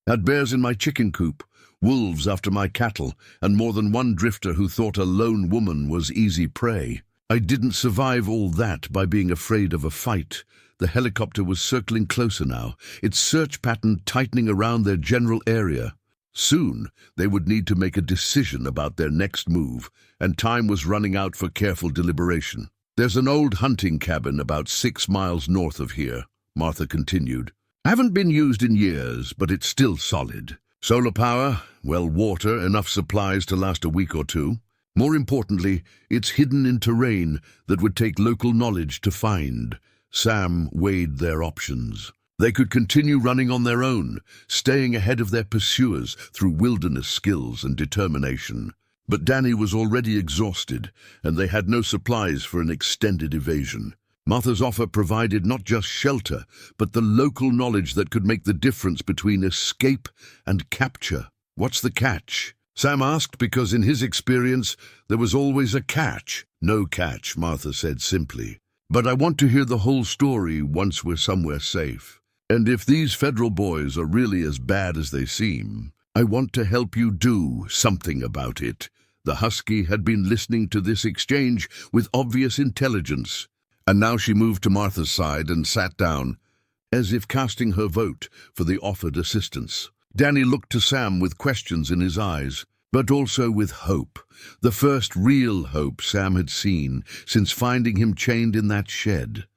Had bears in my chicken coop, wolves after my cattle, and more than one drifter who thought a lone woman was easy prey. I didn't survive all that by being afraid of a fight. The helicopter was circling closer now, its search pattern tightening around their general area. Soon, they would need to make a decision about their next move, and time was running out for careful deliberation. "There's an old hunting cabin about 6 miles north of here," Martha continued. "Haven't been used in years, but it's still solid. Solar power, well, water, enough supplies to last a week or two. More importantly, it's hidden in terrain that would take local knowledge to find." Sam weighed their options. They could continue running on their own, staying ahead of their pursuers through wilderness skills and determination. But Danny was already exhausted, and they had no supplies for an extended evasion. Martha's offer provided not just shelter, but the local knowledge that could make the difference between escape and capture. "What's the catch?" Sam asked, because in his experience, there was always a catch. "No catch," Martha said simply. "But I want to hear the whole story once we're somewhere safe. And if these federal boys are really as bad as they seem, I want to help you do something about it." The husky had been listening to this exchange with obvious intelligence, and now she moved to Martha's side and sat down, as if casting her vote for the offered assistance. Danny looked to Sam with questions in his eyes, but also with hope, the first real hope Sam had seen since finding him chained in that shed.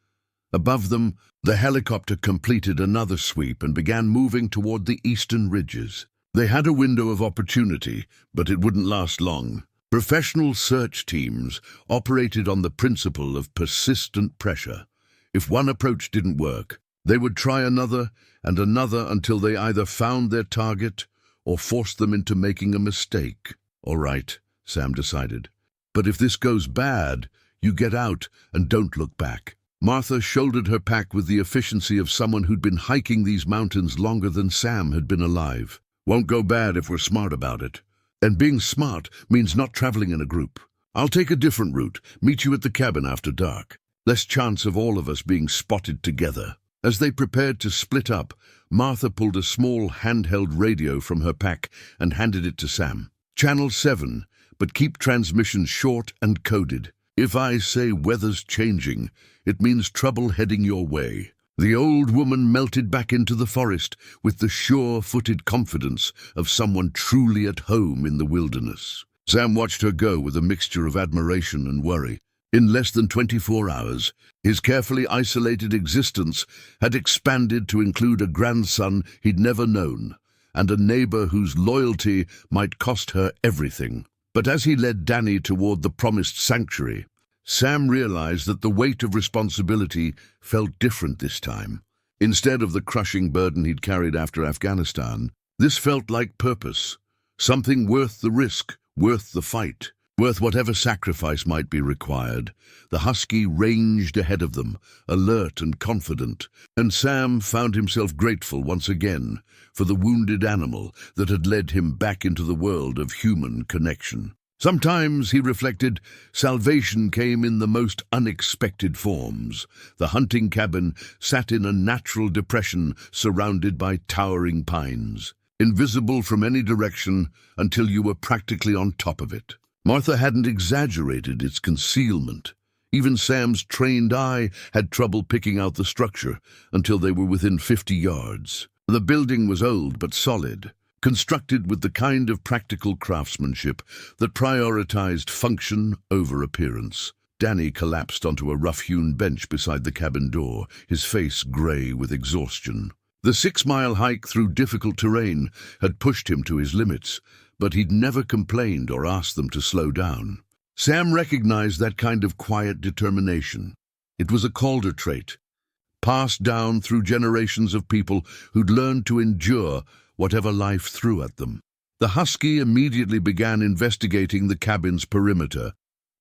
Above them, the helicopter completed another sweep and began moving toward the eastern ridges. They had a window of opportunity, but it wouldn't last long. Professional search teams operated on the principle of persistent pressure. If one approach didn't work, they would try another and another until they either found their target or forced them into making a mistake. "All right," Sam decided. "But if this goes bad, you get out and don't look back." Martha shouldered her pack with the efficiency of someone who'd been hiking these mountains longer than Sam had been alive. "Won't go bad if we're smart about it. And being smart means not traveling in a group. I'll take a different route, meet you at the cabin after dark. Less chance of all of us being spotted together." As they prepared to split up, Martha pulled a small handheld radio from her pack and handed it to Sam. "Channel 7, but keep transmissions short and coded. If I say weather's changing, it means trouble heading your way." The old woman melted back into the forest with the sure-footed confidence of someone truly at home in the wilderness. Sam watched her go with a mixture of admiration and worry. In less than 24 hours, his carefully isolated existence had expanded to include a grandson he'd never known, and a neighbor whose loyalty might cost her everything. But as he led Danny toward the promised sanctuary, Sam realized that the weight of responsibility felt different this time. Instead of the crushing burden he'd carried after Afghanistan, this felt like purpose, something worth the risk, worth the fight, worth whatever sacrifice might be required. The husky ranged ahead of them, alert and confident, and Sam found himself grateful once again for the wounded animal that had led him back into the world of human connection. Sometimes, he reflected, salvation came in the most unexpected forms. The hunting cabin sat in a natural depression surrounded by towering pines, invisible from any direction until you were practically on top of it. Martha hadn't exaggerated its concealment. Even Sam's trained eye had trouble picking out the structure until they were within 50 yards. The building was old but solid, constructed with the kind of practical craftsmanship that prioritized function over appearance. Danny collapsed onto a rough-hewn bench beside the cabin door, his face gray with exhaustion. The 6-mile hike through difficult terrain had pushed him to his limits, but he'd never complained or asked them to slow down. Sam recognized that kind of quiet determination. It was a Calder trait, passed down through generations of people who'd learned to endure whatever life threw at them. The husky immediately began investigating the cabin's perimeter,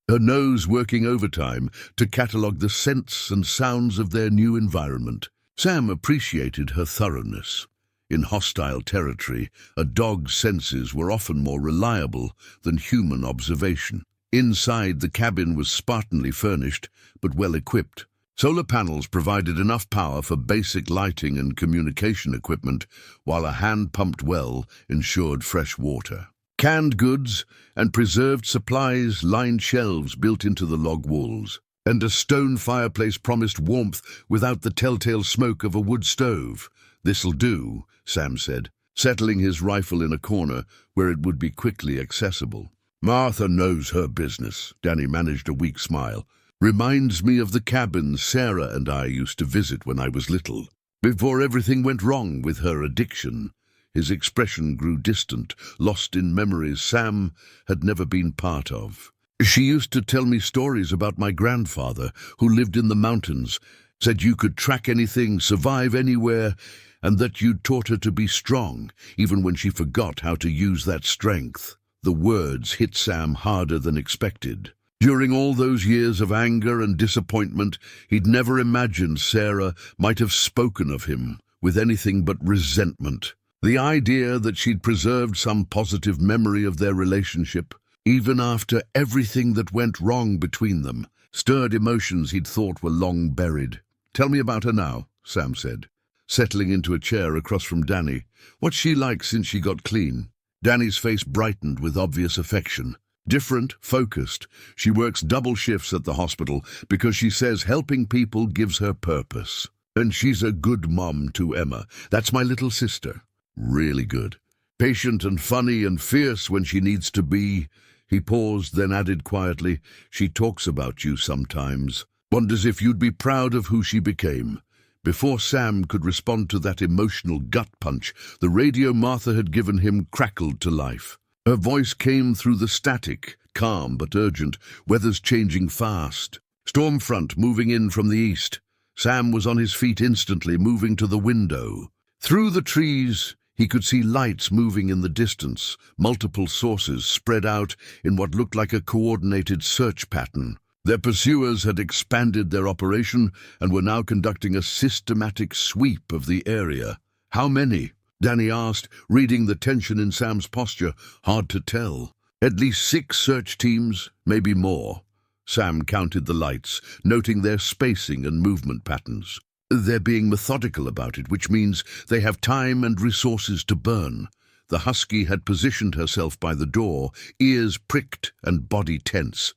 her nose working overtime to catalog the scents and sounds of their new environment. Sam appreciated her thoroughness. In hostile territory, a dog's senses were often more reliable than human observation. Inside, the cabin was spartanly furnished, but well equipped. Solar panels provided enough power for basic lighting and communication equipment, while a hand-pumped well ensured fresh water. Canned goods and preserved supplies lined shelves built into the log walls, and a stone fireplace promised warmth without the telltale smoke of a wood stove. "This'll do," Sam said, settling his rifle in a corner where it would be quickly accessible. "Martha knows her business," Danny managed a weak smile. "Reminds me of the cabin Sarah and I used to visit when I was little, before everything went wrong with her addiction." His expression grew distant, lost in memories Sam had never been part of. "She used to tell me stories about my grandfather, who lived in the mountains, said you could track anything, survive anywhere, and that you'd taught her to be strong, even when she forgot how to use that strength." The words hit Sam harder than expected. During all those years of anger and disappointment, he'd never imagined Sarah might have spoken of him with anything but resentment. The idea that she'd preserved some positive memory of their relationship, even after everything that went wrong between them, stirred emotions he'd thought were long buried. "Tell me about her now," Sam said, settling into a chair across from Danny. "What's she like since she got clean?" Danny's face brightened with obvious affection. "Different, focused. She works double shifts at the hospital because she says helping people gives her purpose. And she's a good mom to Emma. That's my little sister. Really good. Patient and funny and fierce when she needs to be." He paused, then added quietly, "She talks about you sometimes. Wonders if you'd be proud of who she became." Before Sam could respond to that emotional gut punch, the radio Martha had given him crackled to life. Her voice came through the static, calm but urgent. "Weather's changing fast. Storm front moving in from the east." Sam was on his feet instantly, moving to the window. Through the trees, he could see lights moving in the distance, multiple sources spread out in what looked like a coordinated search pattern. Their pursuers had expanded their operation and were now conducting a systematic sweep of the area. "How many?" Danny asked, reading the tension in Sam's posture. "Hard to tell. At least 6 search teams, maybe more." Sam counted the lights, noting their spacing and movement patterns. "They're being methodical about it, which means they have time and resources to burn." The husky had positioned herself by the door, ears pricked and body tense.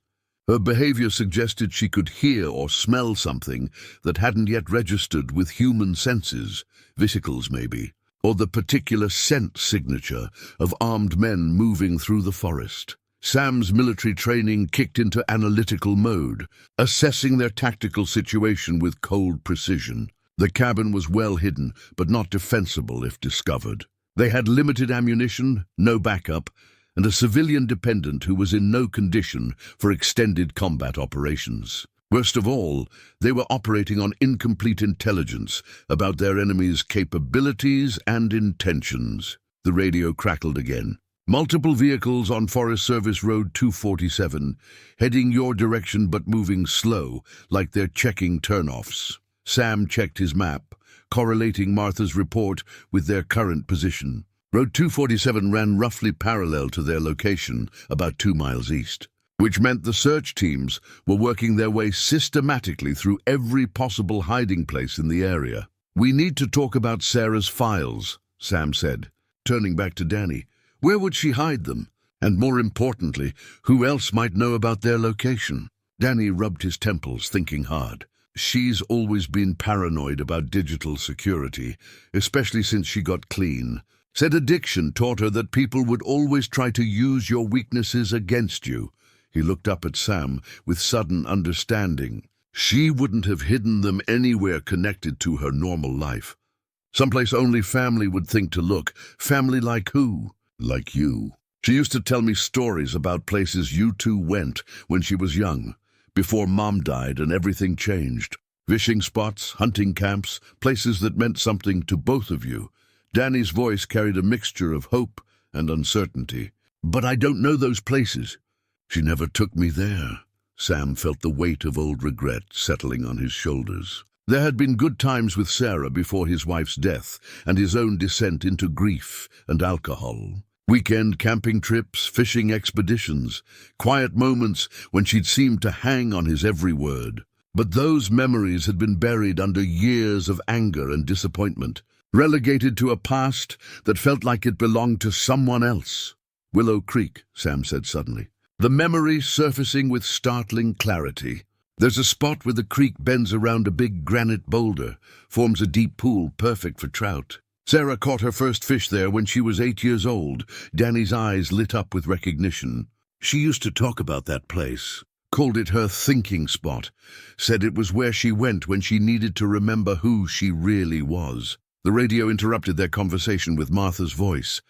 Her behavior suggested she could hear or smell something that hadn't yet registered with human senses, vesicles maybe, or the particular scent signature of armed men moving through the forest. Sam's military training kicked into analytical mode, assessing their tactical situation with cold precision. The cabin was well hidden, but not defensible if discovered. They had limited ammunition, no backup, and a civilian dependent who was in no condition for extended combat operations. Worst of all, they were operating on incomplete intelligence about their enemy's capabilities and intentions. The radio crackled again. "Multiple vehicles on Forest Service Road 247, heading your direction but moving slow, like they're checking turnoffs." Sam checked his map, correlating Martha's report with their current position. Road 247 ran roughly parallel to their location, about 2 miles east, which meant the search teams were working their way systematically through every possible hiding place in the area. "We need to talk about Sarah's files," Sam said, turning back to Danny. "Where would she hide them? And more importantly, who else might know about their location?" Danny rubbed his temples, thinking hard. "She's always been paranoid about digital security, especially since she got clean. Said addiction taught her that people would always try to use your weaknesses against you." He looked up at Sam with sudden understanding. "She wouldn't have hidden them anywhere connected to her normal life. Someplace only family would think to look. Family like who? Like you. She used to tell me stories about places you two went when she was young, before Mom died and everything changed. Fishing spots, hunting camps, places that meant something to both of you." Danny's voice carried a mixture of hope and uncertainty. "But I don't know those places." "She never took me there." Sam felt the weight of old regret settling on his shoulders. There had been good times with Sarah before his wife's death and his own descent into grief and alcohol. Weekend camping trips, fishing expeditions, quiet moments when she'd seemed to hang on his every word. But those memories had been buried under years of anger and disappointment, relegated to a past that felt like it belonged to someone else. "Willow Creek," Sam said suddenly, the memory surfacing with startling clarity. "There's a spot where the creek bends around a big granite boulder, forms a deep pool perfect for trout. Sarah caught her first fish there when she was 8 years old." Danny's eyes lit up with recognition. "She used to talk about that place, called it her thinking spot, said it was where she went when she needed to remember who she really was." The radio interrupted their conversation with Martha's voice,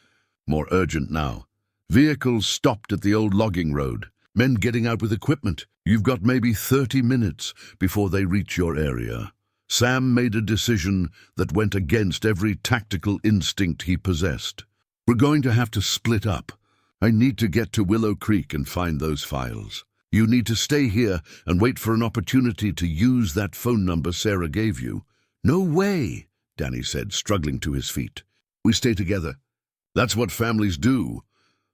more urgent now. Vehicles stopped at the old logging road, men getting out with equipment. "You've got maybe 30 minutes before they reach your area." Sam made a decision that went against every tactical instinct he possessed. "We're going to have to split up. I need to get to Willow Creek and find those files. You need to stay here and wait for an opportunity to use that phone number Sarah gave you." "No way," Danny said, struggling to his feet. "We stay together. That's what families do."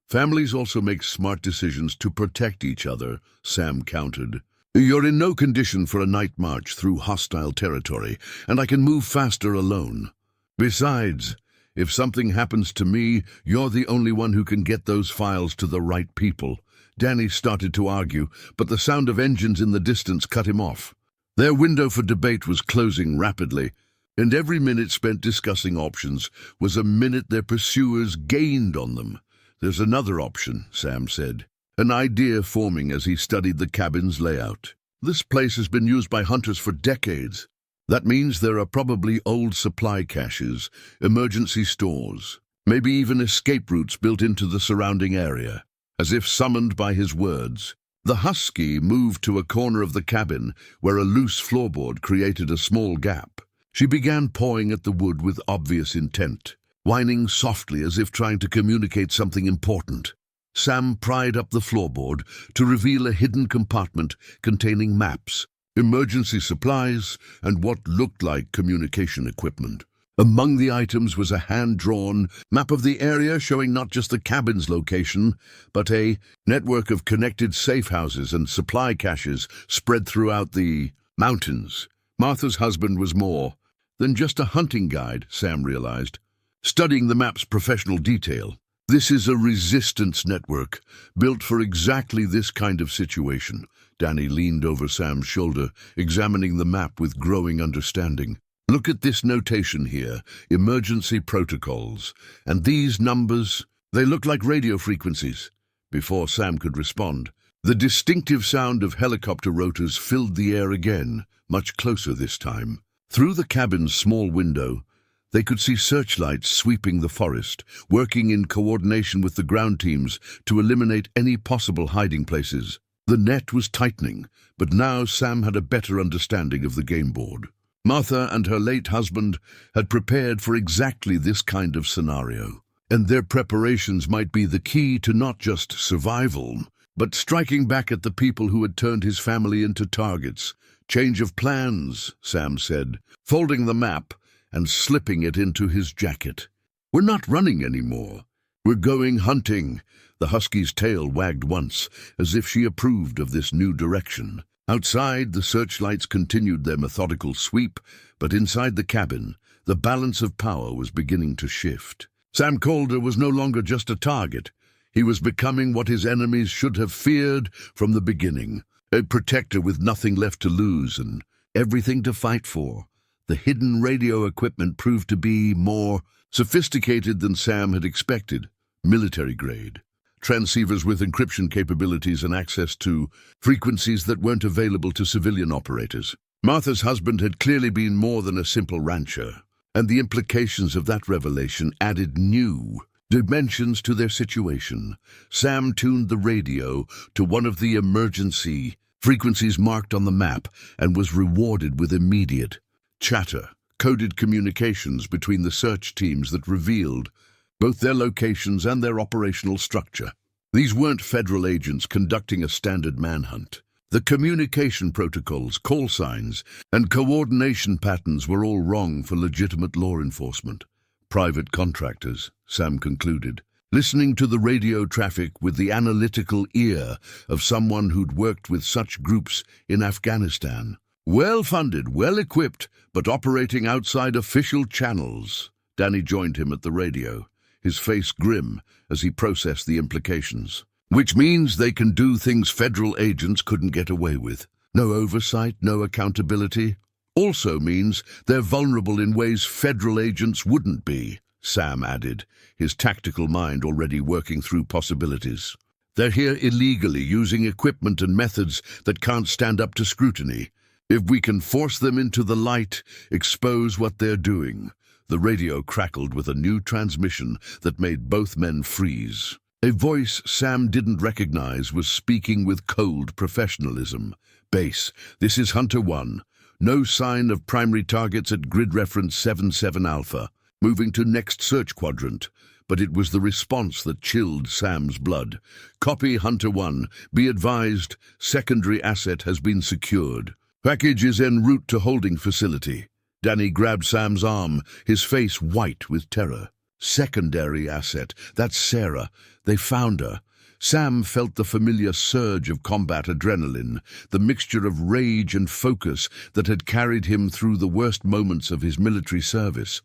"Families also make smart decisions to protect each other," Sam countered. "You're in no condition for a night march through hostile territory, and I can move faster alone. Besides, if something happens to me, you're the only one who can get those files to the right people." Danny started to argue, but the sound of engines in the distance cut him off. Their window for debate was closing rapidly, and every minute spent discussing options was a minute their pursuers gained on them. "There's another option," Sam said, an idea forming as he studied the cabin's layout. "This place has been used by hunters for decades. That means there are probably old supply caches, emergency stores, maybe even escape routes built into the surrounding area." As if summoned by his words, the husky moved to a corner of the cabin where a loose floorboard created a small gap. She began pawing at the wood with obvious intent, whining softly as if trying to communicate something important. Sam pried up the floorboard to reveal a hidden compartment containing maps, emergency supplies, and what looked like communication equipment. Among the items was a hand-drawn map of the area showing not just the cabin's location, but a network of connected safe houses and supply caches spread throughout the mountains. Martha's husband was more than just a hunting guide, Sam realized, studying the map's professional detail. "This is a resistance network, built for exactly this kind of situation." Danny leaned over Sam's shoulder, examining the map with growing understanding. "Look at this notation here, emergency protocols. And these numbers, they look like radio frequencies." Before Sam could respond, the distinctive sound of helicopter rotors filled the air again, much closer this time. Through the cabin's small window, they could see searchlights sweeping the forest, working in coordination with the ground teams to eliminate any possible hiding places. The net was tightening, but now Sam had a better understanding of the game board. Martha and her late husband had prepared for exactly this kind of scenario, and their preparations might be the key to not just survival, but striking back at the people who had turned his family into targets. "Change of plans," Sam said, folding the map and slipping it into his jacket. "We're not running anymore. We're going hunting." The husky's tail wagged once, as if she approved of this new direction. Outside, the searchlights continued their methodical sweep, but inside the cabin, the balance of power was beginning to shift. Sam Calder was no longer just a target. He was becoming what his enemies should have feared from the beginning, a protector with nothing left to lose and everything to fight for. The hidden radio equipment proved to be more sophisticated than Sam had expected, military grade. Transceivers with encryption capabilities and access to frequencies that weren't available to civilian operators. Martha's husband had clearly been more than a simple rancher, and the implications of that revelation added new dimensions to their situation. Sam tuned the radio to one of the emergency frequencies marked on the map and was rewarded with immediate chatter, coded communications between the search teams that revealed both their locations and their operational structure. These weren't federal agents conducting a standard manhunt. The communication protocols, call signs, and coordination patterns were all wrong for legitimate law enforcement. Private contractors, Sam concluded, listening to the radio traffic with the analytical ear of someone who'd worked with such groups in Afghanistan. Well-funded, well-equipped, but operating outside official channels. Danny joined him at the radio, his face grim as he processed the implications. Which means they can do things federal agents couldn't get away with. No oversight, no accountability. Also means they're vulnerable in ways federal agents wouldn't be, Sam added, his tactical mind already working through possibilities. They're here illegally, using equipment and methods that can't stand up to scrutiny. If we can force them into the light, expose what they're doing. The radio crackled with a new transmission that made both men freeze. A voice Sam didn't recognize was speaking with cold professionalism. Base, this is Hunter 1. No sign of primary targets at grid reference 77 Alpha. Moving to next search quadrant. But it was the response that chilled Sam's blood. Copy Hunter 1. Be advised, secondary asset has been secured. Package is en route to holding facility. Danny grabbed Sam's arm, his face white with terror. Secondary asset. That's Sarah. They found her. Sam felt the familiar surge of combat adrenaline, the mixture of rage and focus that had carried him through the worst moments of his military service.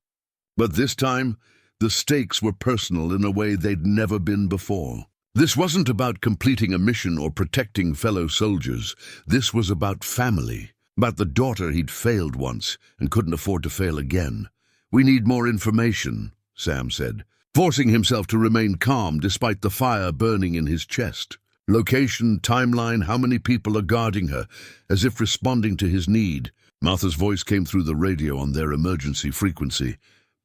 But this time, the stakes were personal in a way they'd never been before. This wasn't about completing a mission or protecting fellow soldiers. This was about family, about the daughter he'd failed once and couldn't afford to fail again. We need more information, Sam said, forcing himself to remain calm despite the fire burning in his chest. Location, timeline, how many people are guarding her, as if responding to his need. Martha's voice came through the radio on their emergency frequency.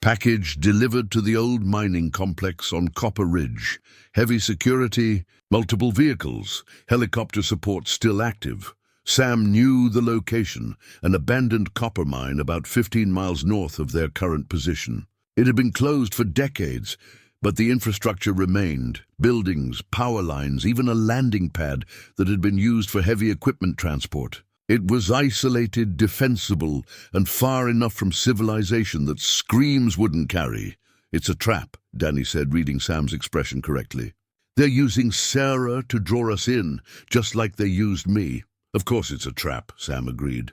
Package delivered to the old mining complex on Copper Ridge. Heavy security, multiple vehicles, helicopter support still active. Sam knew the location, an abandoned copper mine about 15 miles north of their current position. It had been closed for decades, but the infrastructure remained. Buildings, power lines, even a landing pad that had been used for heavy equipment transport. It was isolated, defensible, and far enough from civilization that screams wouldn't carry. It's a trap, Danny said, reading Sam's expression correctly. They're using Sarah to draw us in, just like they used me. Of course it's a trap, Sam agreed.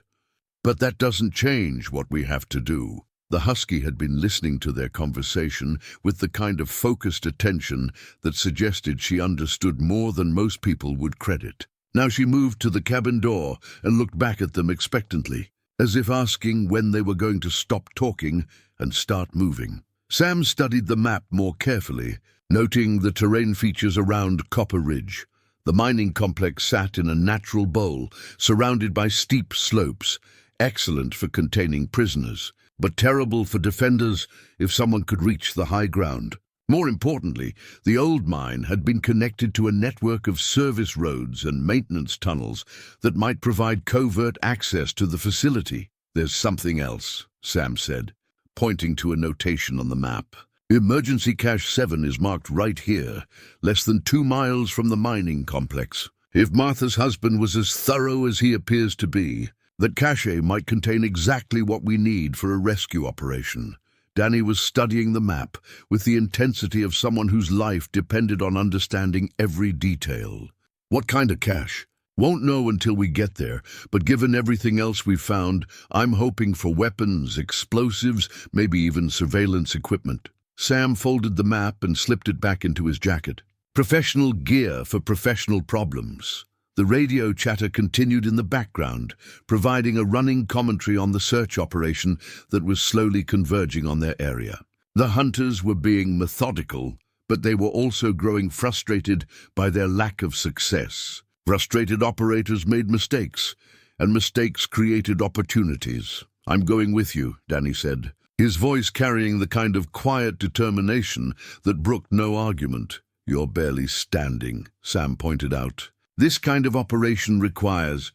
But that doesn't change what we have to do. The husky had been listening to their conversation with the kind of focused attention that suggested she understood more than most people would credit. Now she moved to the cabin door and looked back at them expectantly, as if asking when they were going to stop talking and start moving. Sam studied the map more carefully, noting the terrain features around Copper Ridge. The mining complex sat in a natural bowl, surrounded by steep slopes, excellent for containing prisoners, but terrible for defenders if someone could reach the high ground. More importantly, the old mine had been connected to a network of service roads and maintenance tunnels that might provide covert access to the facility. There's something else, Sam said, pointing to a notation on the map. Emergency Cache 7 is marked right here, less than 2 miles from the mining complex. If Martha's husband was as thorough as he appears to be, that cache might contain exactly what we need for a rescue operation. Danny was studying the map with the intensity of someone whose life depended on understanding every detail. What kind of cache? Won't know until we get there, but given everything else we've found, I'm hoping for weapons, explosives, maybe even surveillance equipment. Sam folded the map and slipped it back into his jacket. Professional gear for professional problems. The radio chatter continued in the background, providing a running commentary on the search operation that was slowly converging on their area. The hunters were being methodical, but they were also growing frustrated by their lack of success. Frustrated operators made mistakes, and mistakes created opportunities. I'm going with you, Danny said, his voice carrying the kind of quiet determination that brooked no argument. You're barely standing, Sam pointed out. This kind of operation requires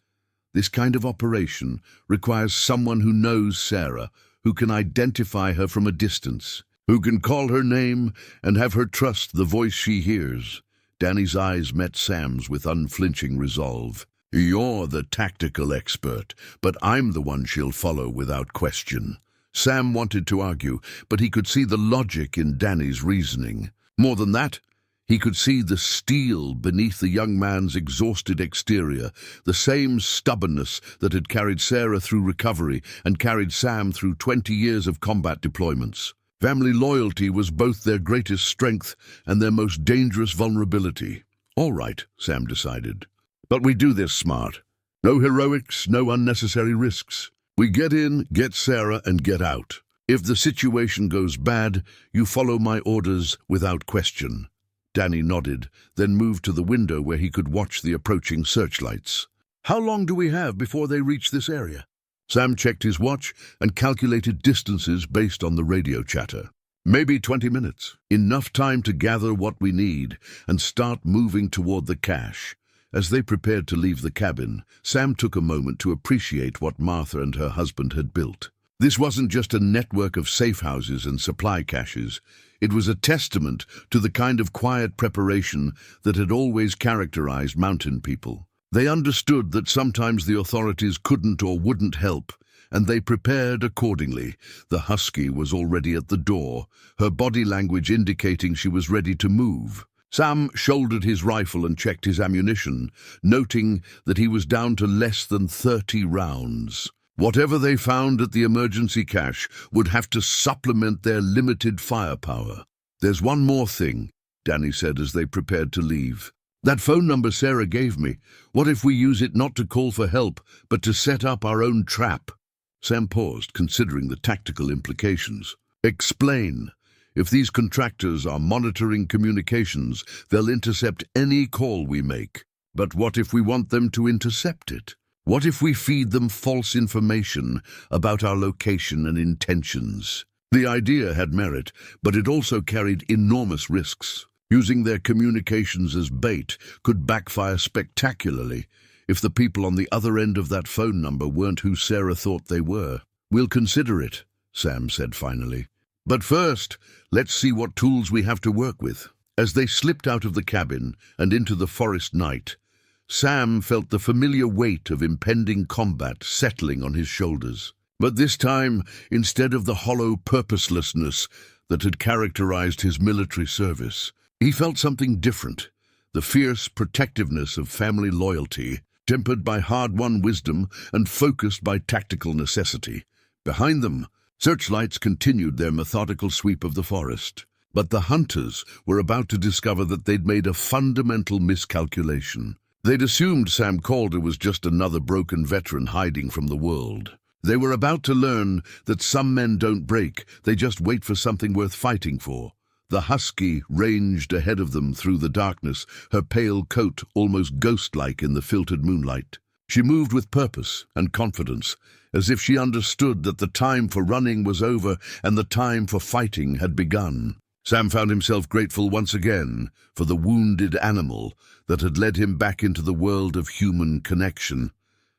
someone who knows Sarah, who can identify her from a distance, who can call her name and have her trust the voice she hears. Danny's eyes met Sam's with unflinching resolve. You're the tactical expert, but I'm the one she'll follow without question. Sam wanted to argue, but he could see the logic in Danny's reasoning. More than that, He could see the steel beneath the young man's exhausted exterior, the same stubbornness that had carried Sarah through recovery and carried Sam through 20 years of combat deployments. Family loyalty was both their greatest strength and their most dangerous vulnerability. All right, Sam decided. But we do this smart. No heroics, no unnecessary risks. We get in, get Sarah, and get out. If the situation goes bad, you follow my orders without question. Danny nodded, then moved to the window where he could watch the approaching searchlights. How long do we have before they reach this area? Sam checked his watch and calculated distances based on the radio chatter. Maybe 20 minutes. Enough time to gather what we need and start moving toward the cache. As they prepared to leave the cabin, Sam took a moment to appreciate what Martha and her husband had built. This wasn't just a network of safe houses and supply caches. It was a testament to the kind of quiet preparation that had always characterized mountain people. They understood that sometimes the authorities couldn't or wouldn't help, and they prepared accordingly. The husky was already at the door, her body language indicating she was ready to move. Sam shouldered his rifle and checked his ammunition, noting that he was down to less than 30 rounds. Whatever they found at the emergency cache would have to supplement their limited firepower. There's one more thing, Danny said as they prepared to leave. That phone number Sarah gave me, what if we use it not to call for help, but to set up our own trap? Sam paused, considering the tactical implications. Explain. If these contractors are monitoring communications, they'll intercept any call we make. But what if we want them to intercept it? What if we feed them false information about our location and intentions? The idea had merit, but it also carried enormous risks. Using their communications as bait could backfire spectacularly if the people on the other end of that phone number weren't who Sarah thought they were. We'll consider it, Sam said finally. But first, let's see what tools we have to work with. As they slipped out of the cabin and into the forest night, Sam felt the familiar weight of impending combat settling on his shoulders. But this time, instead of the hollow purposelessness that had characterized his military service, he felt something different, the fierce protectiveness of family loyalty, tempered by hard-won wisdom and focused by tactical necessity. Behind them, searchlights continued their methodical sweep of the forest. But the hunters were about to discover that they'd made a fundamental miscalculation. They'd assumed Sam Calder was just another broken veteran hiding from the world. They were about to learn that some men don't break, they just wait for something worth fighting for. The husky ranged ahead of them through the darkness, her pale coat almost ghost-like in the filtered moonlight. She moved with purpose and confidence, as if she understood that the time for running was over and the time for fighting had begun. Sam found himself grateful once again for the wounded animal that had led him back into the world of human connection.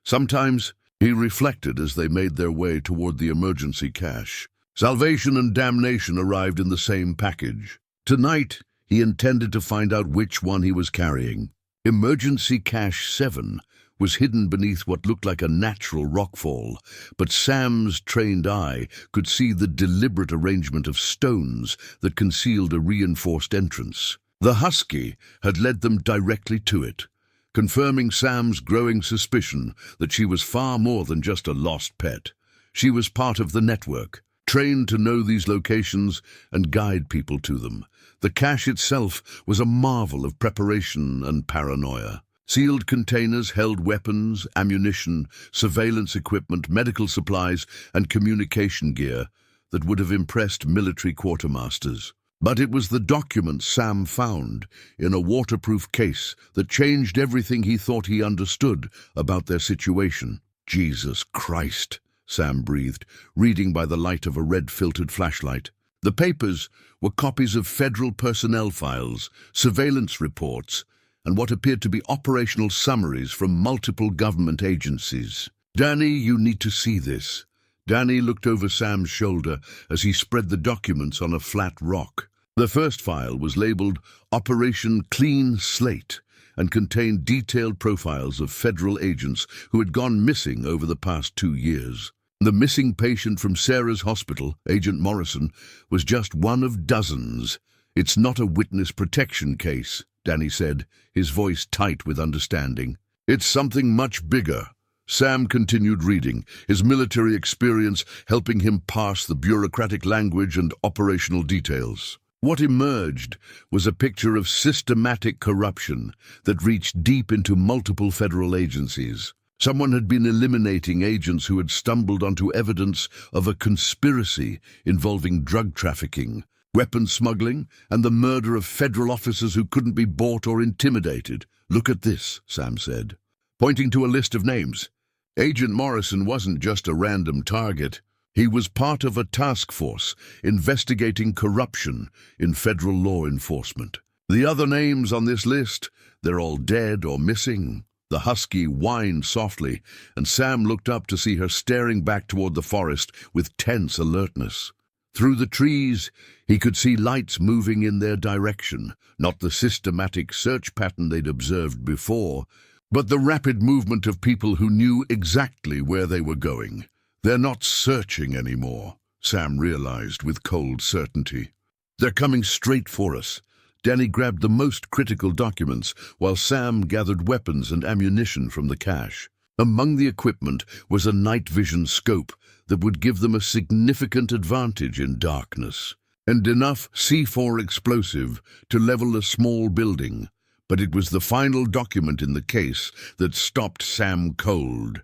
Sometimes, he reflected as they made their way toward the emergency cache. Salvation and damnation arrived in the same package. Tonight, he intended to find out which one he was carrying. Emergency Cache 7 was hidden beneath what looked like a natural rockfall, but Sam's trained eye could see the deliberate arrangement of stones that concealed a reinforced entrance. The husky had led them directly to it, confirming Sam's growing suspicion that she was far more than just a lost pet. She was part of the network, trained to know these locations and guide people to them. The cache itself was a marvel of preparation and paranoia. Sealed containers held weapons, ammunition, surveillance equipment, medical supplies, and communication gear that would have impressed military quartermasters. But it was the documents Sam found in a waterproof case that changed everything he thought he understood about their situation. Jesus Christ, Sam breathed, reading by the light of a red-filtered flashlight. The papers were copies of federal personnel files, surveillance reports, and what appeared to be operational summaries from multiple government agencies. Danny, you need to see this. Danny looked over Sam's shoulder as he spread the documents on a flat rock. The first file was labeled Operation Clean Slate and contained detailed profiles of federal agents who had gone missing over the past 2 years. The missing patient from Sarah's hospital, Agent Morrison, was just one of dozens. "It's not a witness protection case," Danny said, his voice tight with understanding. "It's something much bigger." Sam continued reading, his military experience helping him parse the bureaucratic language and operational details. What emerged was a picture of systematic corruption that reached deep into multiple federal agencies. Someone had been eliminating agents who had stumbled onto evidence of a conspiracy involving drug trafficking, weapons smuggling, and the murder of federal officers who couldn't be bought or intimidated. "Look at this," Sam said, pointing to a list of names. Agent Morrison wasn't just a random target. He was part of a task force investigating corruption in federal law enforcement. The other names on this list, they're all dead or missing. The husky whined softly, and Sam looked up to see her staring back toward the forest with tense alertness. Through the trees, he could see lights moving in their direction, not the systematic search pattern they'd observed before, but the rapid movement of people who knew exactly where they were going. "They're not searching anymore," Sam realized with cold certainty. "They're coming straight for us." Danny grabbed the most critical documents while Sam gathered weapons and ammunition from the cache. Among the equipment was a night vision scope that would give them a significant advantage in darkness, and enough C4 explosive to level a small building. But it was the final document in the case that stopped Sam cold.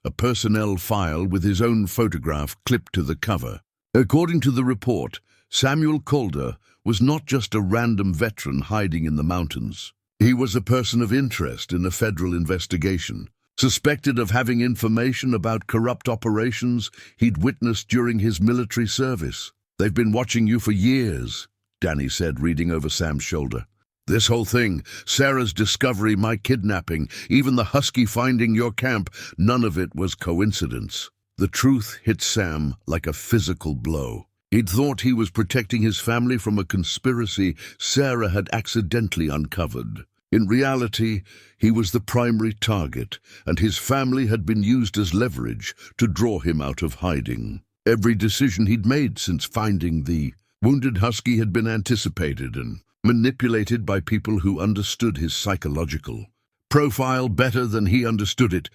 A personnel file with his own photograph clipped to the cover. According to the report, Samuel Calder was not just a random veteran hiding in the mountains. He was a person of interest in a federal investigation, suspected of having information about corrupt operations he'd witnessed during his military service. "They've been watching you for years," Danny said, reading over Sam's shoulder. "This whole thing, Sarah's discovery, my kidnapping, even the husky finding your camp, none of it was coincidence." The truth hit Sam like a physical blow. He'd thought he was protecting his family from a conspiracy Sarah had accidentally uncovered. In reality, he was the primary target, and his family had been used as leverage to draw him out of hiding. Every decision he'd made since finding the wounded husky had been anticipated and manipulated by people who understood his psychological profile better than he understood it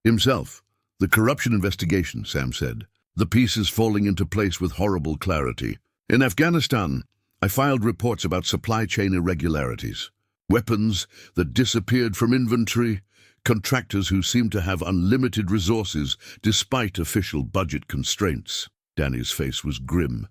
himself. "The corruption investigation," Sam said, the pieces falling into place with horrible clarity. "In Afghanistan, I filed reports about supply chain irregularities, weapons that disappeared from inventory, contractors who seemed to have unlimited resources despite official budget constraints." Danny's face was grim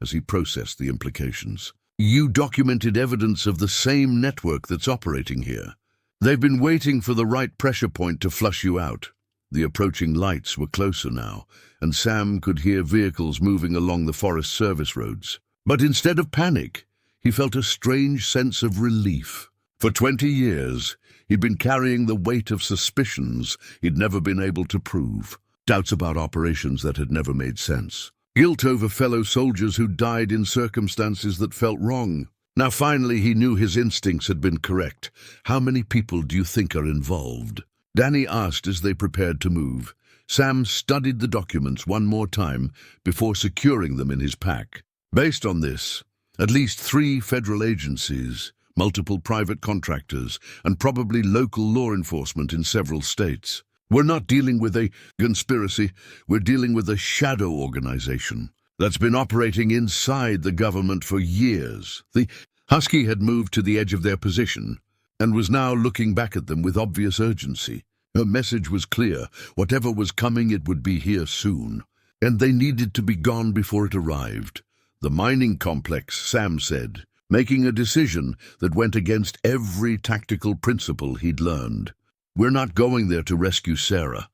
as he processed the implications. "You documented evidence of the same network that's operating here. They've been waiting for the right pressure point to flush you out." The approaching lights were closer now, and Sam could hear vehicles moving along the Forest Service roads. But instead of panic, he felt a strange sense of relief. For 20 years, he'd been carrying the weight of suspicions he'd never been able to prove, doubts about operations that had never made sense, guilt over fellow soldiers who died in circumstances that felt wrong. Now finally he knew his instincts had been correct. "How many people do you think are involved?" Danny asked as they prepared to move. Sam studied the documents one more time before securing them in his pack. Based on this, at least 3 federal agencies, multiple private contractors, and probably local law enforcement in several states. "We're not dealing with a conspiracy, we're dealing with a shadow organization that's been operating inside the government for years." The husky had moved to the edge of their position and was now looking back at them with obvious urgency. Her message was clear. Whatever was coming, it would be here soon, and they needed to be gone before it arrived. "The mining complex," Sam said, making a decision that went against every tactical principle he'd learned. "We're not going there to rescue Sarah.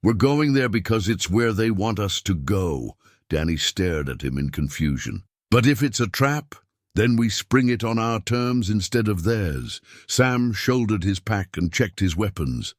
We're going there because it's where they want us to go." Danny stared at him in confusion. "But if it's a trap, then we spring it on our terms instead of theirs." Sam shouldered his pack and checked his weapons.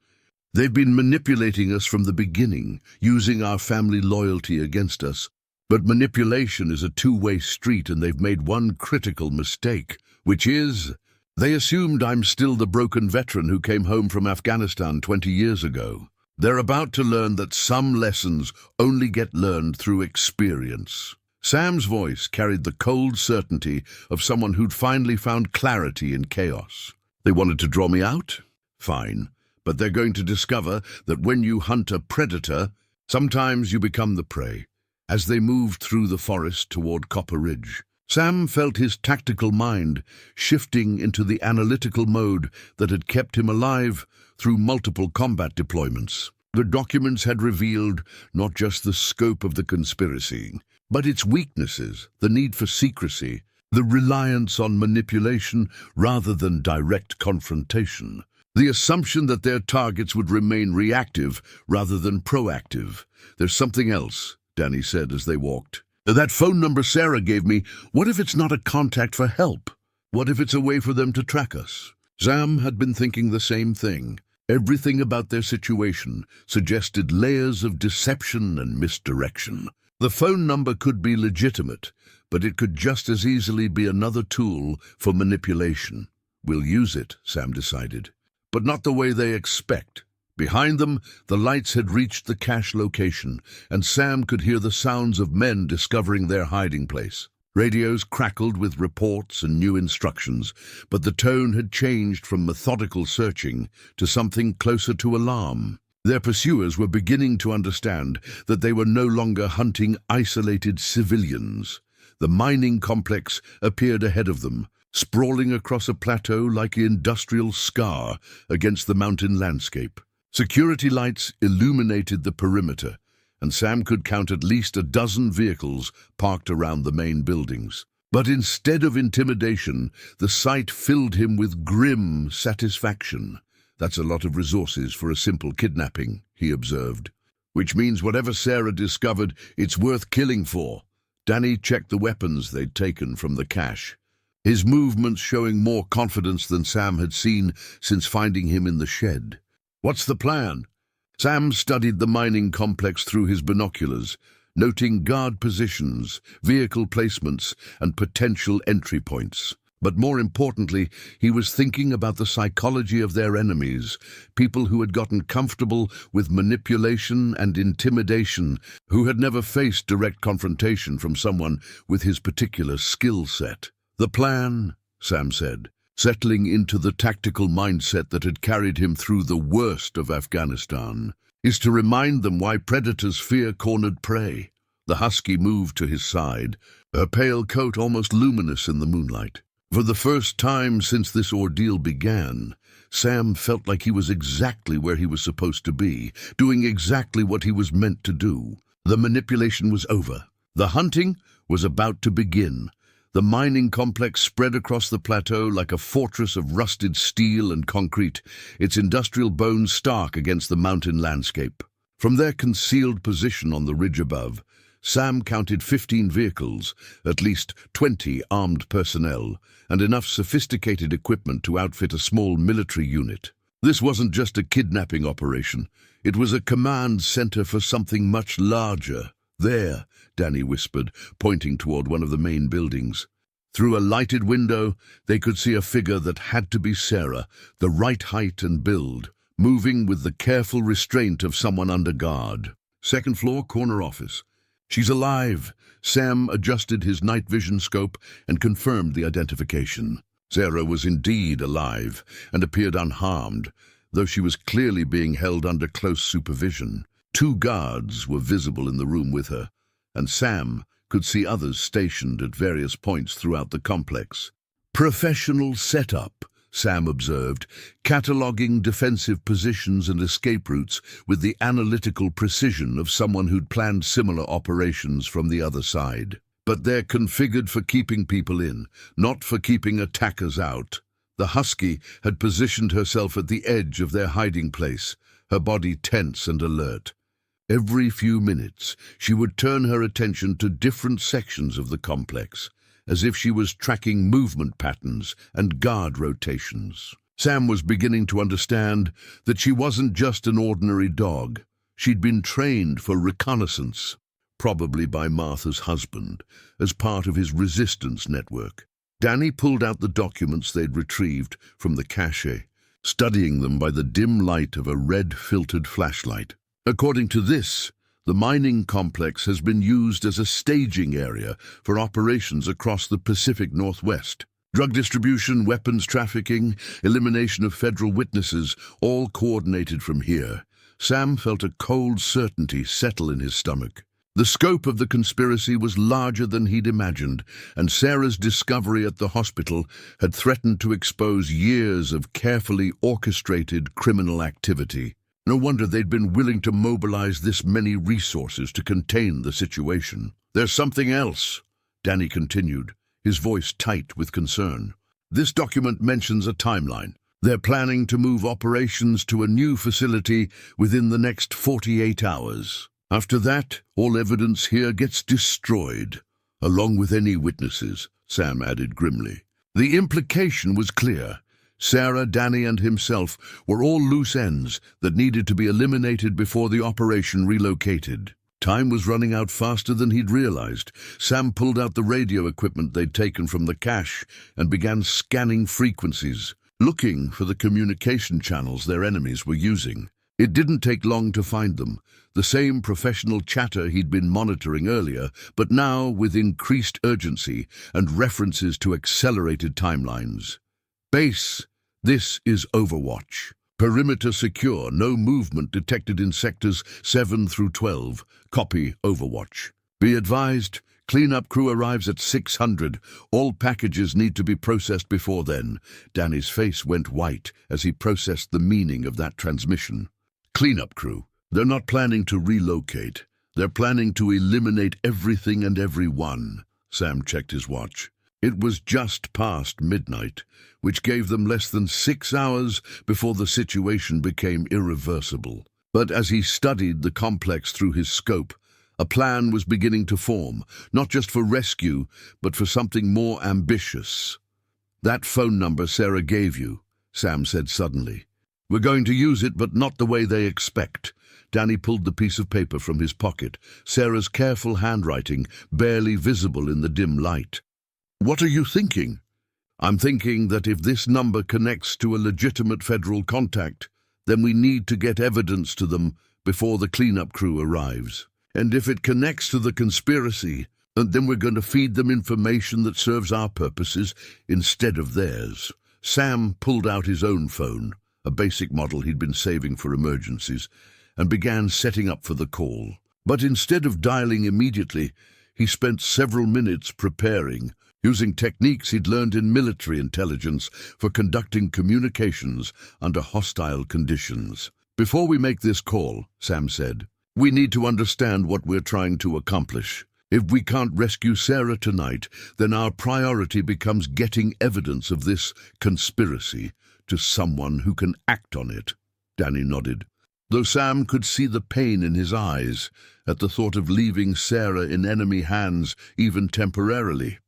"They've been manipulating us from the beginning, using our family loyalty against us. But manipulation is a two-way street, and they've made one critical mistake, which is they assumed I'm still the broken veteran who came home from Afghanistan 20 years ago. They're about to learn that some lessons only get learned through experience." Sam's voice carried the cold certainty of someone who'd finally found clarity in chaos. They wanted to draw me out? Fine. But they're going to discover that when you hunt a predator, sometimes you become the prey. As they moved through the forest toward Copper Ridge, Sam felt his tactical mind shifting into the analytical mode that had kept him alive through multiple combat deployments. The documents had revealed not just the scope of the conspiracy, but its weaknesses, the need for secrecy, the reliance on manipulation rather than direct confrontation, the assumption that their targets would remain reactive rather than proactive. "There's something else," Danny said as they walked. "That phone number Sarah gave me, what if it's not a contact for help? What if it's a way for them to track us?" Sam had been thinking the same thing. Everything about their situation suggested layers of deception and misdirection. The phone number could be legitimate, but it could just as easily be another tool for manipulation. "We'll use it," Sam decided, "but not the way they expect." Behind them, the lights had reached the cache location, and Sam could hear the sounds of men discovering their hiding place. Radios crackled with reports and new instructions, but the tone had changed from methodical searching to something closer to alarm. Their pursuers were beginning to understand that they were no longer hunting isolated civilians. The mining complex appeared ahead of them, sprawling across a plateau like an industrial scar against the mountain landscape. Security lights illuminated the perimeter, and Sam could count at least a dozen vehicles parked around the main buildings. But instead of intimidation, the sight filled him with grim satisfaction. "That's a lot of resources for a simple kidnapping," he observed. "Which means whatever Sarah discovered, it's worth killing for." Danny checked the weapons they'd taken from the cache, his movements showing more confidence than Sam had seen since finding him in the shed. "What's the plan?" Sam studied the mining complex through his binoculars, noting guard positions, vehicle placements, and potential entry points. But more importantly, he was thinking about the psychology of their enemies, people who had gotten comfortable with manipulation and intimidation, who had never faced direct confrontation from someone with his particular skill set. "The plan," Sam said, settling into the tactical mindset that had carried him through the worst of Afghanistan, "is to remind them why predators fear cornered prey." The husky moved to his side, her pale coat almost luminous in the moonlight. For the first time since this ordeal began, Sam felt like he was exactly where he was supposed to be, doing exactly what he was meant to do. The manipulation was over. The hunting was about to begin. The mining complex spread across the plateau like a fortress of rusted steel and concrete, its industrial bones stark against the mountain landscape. From their concealed position on the ridge above, Sam counted 15 vehicles, at least 20 armed personnel, and enough sophisticated equipment to outfit a small military unit. This wasn't just a kidnapping operation. It was a command center for something much larger. "There," Danny whispered, pointing toward one of the main buildings. Through a lighted window, they could see a figure that had to be Sarah, the right height and build, moving with the careful restraint of someone under guard. "Second floor, corner office." "She's alive." Sam adjusted his night vision scope and confirmed the identification. Sarah was indeed alive and appeared unharmed, though she was clearly being held under close supervision. 2 guards were visible in the room with her, and Sam could see others stationed at various points throughout the complex. "Professional setup," Sam observed, cataloging defensive positions and escape routes with the analytical precision of someone who'd planned similar operations from the other side. "But they're configured for keeping people in, not for keeping attackers out." The husky had positioned herself at the edge of their hiding place, her body tense and alert. Every few minutes, she would turn her attention to different sections of the complex, as if she was tracking movement patterns and guard rotations. Sam was beginning to understand that she wasn't just an ordinary dog. She'd been trained for reconnaissance, probably by Martha's husband, as part of his resistance network. Danny pulled out the documents they'd retrieved from the cache, studying them by the dim light of a red-filtered flashlight. According to this, The mining complex has been used as a staging area for operations across the Pacific Northwest. Drug distribution, weapons trafficking, elimination of federal witnesses, all coordinated from here. Sam felt a cold certainty settle in his stomach. The scope of the conspiracy was larger than he'd imagined, and Sarah's discovery at the hospital had threatened to expose years of carefully orchestrated criminal activity. No wonder they'd been willing to mobilize this many resources to contain the situation. "There's something else," Danny continued, his voice tight with concern. "This document mentions a timeline. They're planning to move operations to a new facility within the next 48 hours. After that, all evidence here gets destroyed, along with any witnesses," Sam added grimly. The implication was clear. Sarah, Danny, and himself were all loose ends that needed to be eliminated before the operation relocated. Time was running out faster than he'd realized. Sam pulled out the radio equipment they'd taken from the cache and began scanning frequencies, looking for the communication channels their enemies were using. It didn't take long to find them, the same professional chatter he'd been monitoring earlier, but now with increased urgency and references to accelerated timelines. "Base, this is Overwatch. Perimeter secure, no movement detected in sectors 7 through 12. Copy, Overwatch. Be advised, cleanup crew arrives at 600. All packages need to be processed before then." Danny's face went white as he processed the meaning of that transmission. Cleanup crew. They're not planning to relocate. They're planning to eliminate everything and everyone. Sam checked his watch. It was just past midnight, which gave them less than 6 hours before the situation became irreversible. But as he studied the complex through his scope, a plan was beginning to form, not just for rescue, but for something more ambitious. "That phone number Sarah gave you," Sam said suddenly. "We're going to use it, but not the way they expect." Danny pulled the piece of paper from his pocket, Sarah's careful handwriting barely visible in the dim light. "What are you thinking?" "I'm thinking that if this number connects to a legitimate federal contact, then we need to get evidence to them before the cleanup crew arrives. And if it connects to the conspiracy, then we're going to feed them information that serves our purposes instead of theirs." Sam pulled out his own phone, a basic model he'd been saving for emergencies, and began setting up for the call. But instead of dialing immediately, he spent several minutes preparing, using techniques he'd learned in military intelligence for conducting communications under hostile conditions. "Before we make this call," Sam said, "we need to understand what we're trying to accomplish. If we can't rescue Sarah tonight, then our priority becomes getting evidence of this conspiracy to someone who can act on it." Danny nodded, though Sam could see the pain in his eyes at the thought of leaving Sarah in enemy hands even temporarily.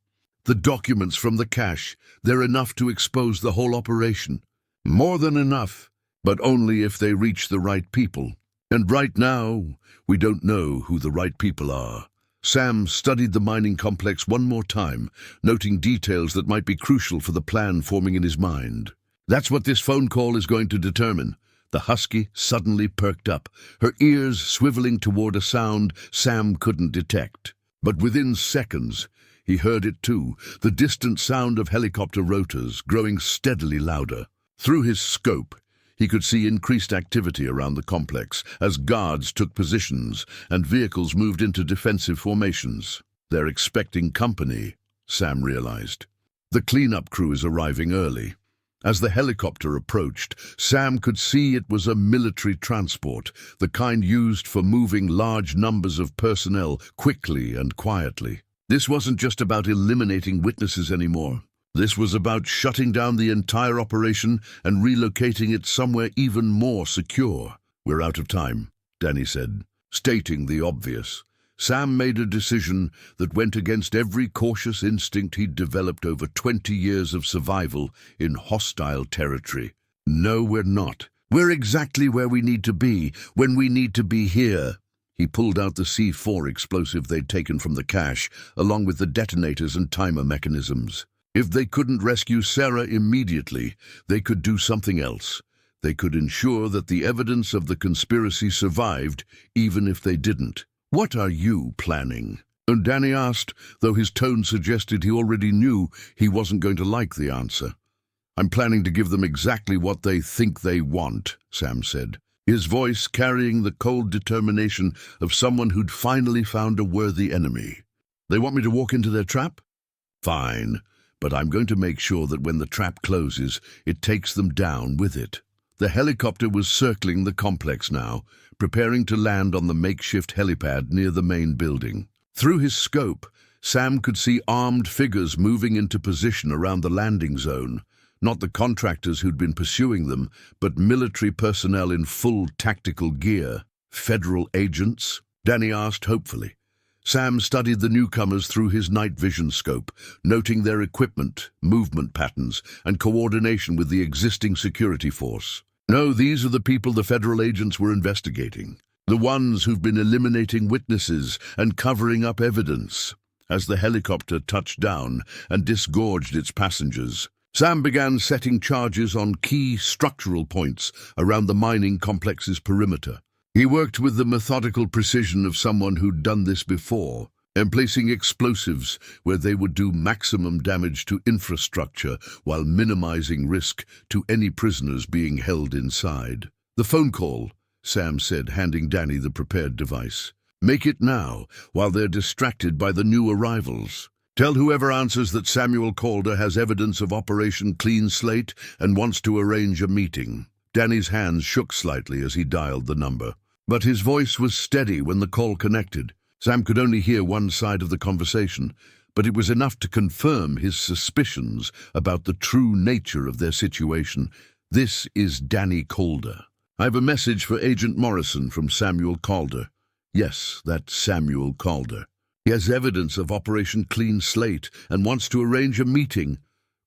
"The documents from the cache, they're enough to expose the whole operation." "More than enough, but only if they reach the right people. And right now, we don't know who the right people are." Sam studied the mining complex one more time, noting details that might be crucial for the plan forming in his mind. "That's what this phone call is going to determine." The husky suddenly perked up, her ears swiveling toward a sound Sam couldn't detect. But within seconds, he heard it too, the distant sound of helicopter rotors growing steadily louder. Through his scope, he could see increased activity around the complex as guards took positions and vehicles moved into defensive formations. "They're expecting company," Sam realized. "The cleanup crew is arriving early." As the helicopter approached, Sam could see it was a military transport, the kind used for moving large numbers of personnel quickly and quietly. This wasn't just about eliminating witnesses anymore. This was about shutting down the entire operation and relocating it somewhere even more secure. "We're out of time," Danny said, stating the obvious. Sam made a decision that went against every cautious instinct he'd developed over 20 years of survival in hostile territory. "No, we're not. We're exactly where we need to be, when we need to be here." He pulled out the C4 explosive they'd taken from the cache, along with the detonators and timer mechanisms. If they couldn't rescue Sarah immediately, they could do something else. They could ensure that the evidence of the conspiracy survived, even if they didn't. "What are you planning?" And Danny asked, though his tone suggested he already knew he wasn't going to like the answer. "I'm planning to give them exactly what they think they want," Sam said, his voice carrying the cold determination of someone who'd finally found a worthy enemy. "They want me to walk into their trap? Fine, but I'm going to make sure that when the trap closes, it takes them down with it." The helicopter was circling the complex now, preparing to land on the makeshift helipad near the main building. Through his scope, Sam could see armed figures moving into position around the landing zone. Not the contractors who'd been pursuing them, but military personnel in full tactical gear. "Federal agents?" Danny asked hopefully. Sam studied the newcomers through his night vision scope, noting their equipment, movement patterns, and coordination with the existing security force. "No, these are the people the federal agents were investigating. The ones who've been eliminating witnesses and covering up evidence." As the helicopter touched down and disgorged its passengers, Sam began setting charges on key structural points around the mining complex's perimeter. He worked with the methodical precision of someone who'd done this before, and placing explosives where they would do maximum damage to infrastructure while minimizing risk to any prisoners being held inside. "The phone call," Sam said, handing Danny the prepared device. "Make it now, while they're distracted by the new arrivals. Tell whoever answers that Samuel Calder has evidence of Operation Clean Slate and wants to arrange a meeting." Danny's hands shook slightly as he dialed the number, but his voice was steady when the call connected. Sam could only hear one side of the conversation, but it was enough to confirm his suspicions about the true nature of their situation. "This is Danny Calder. I have a message for Agent Morrison from Samuel Calder." "Yes, that's Samuel Calder. He has evidence of Operation Clean Slate and wants to arrange a meeting."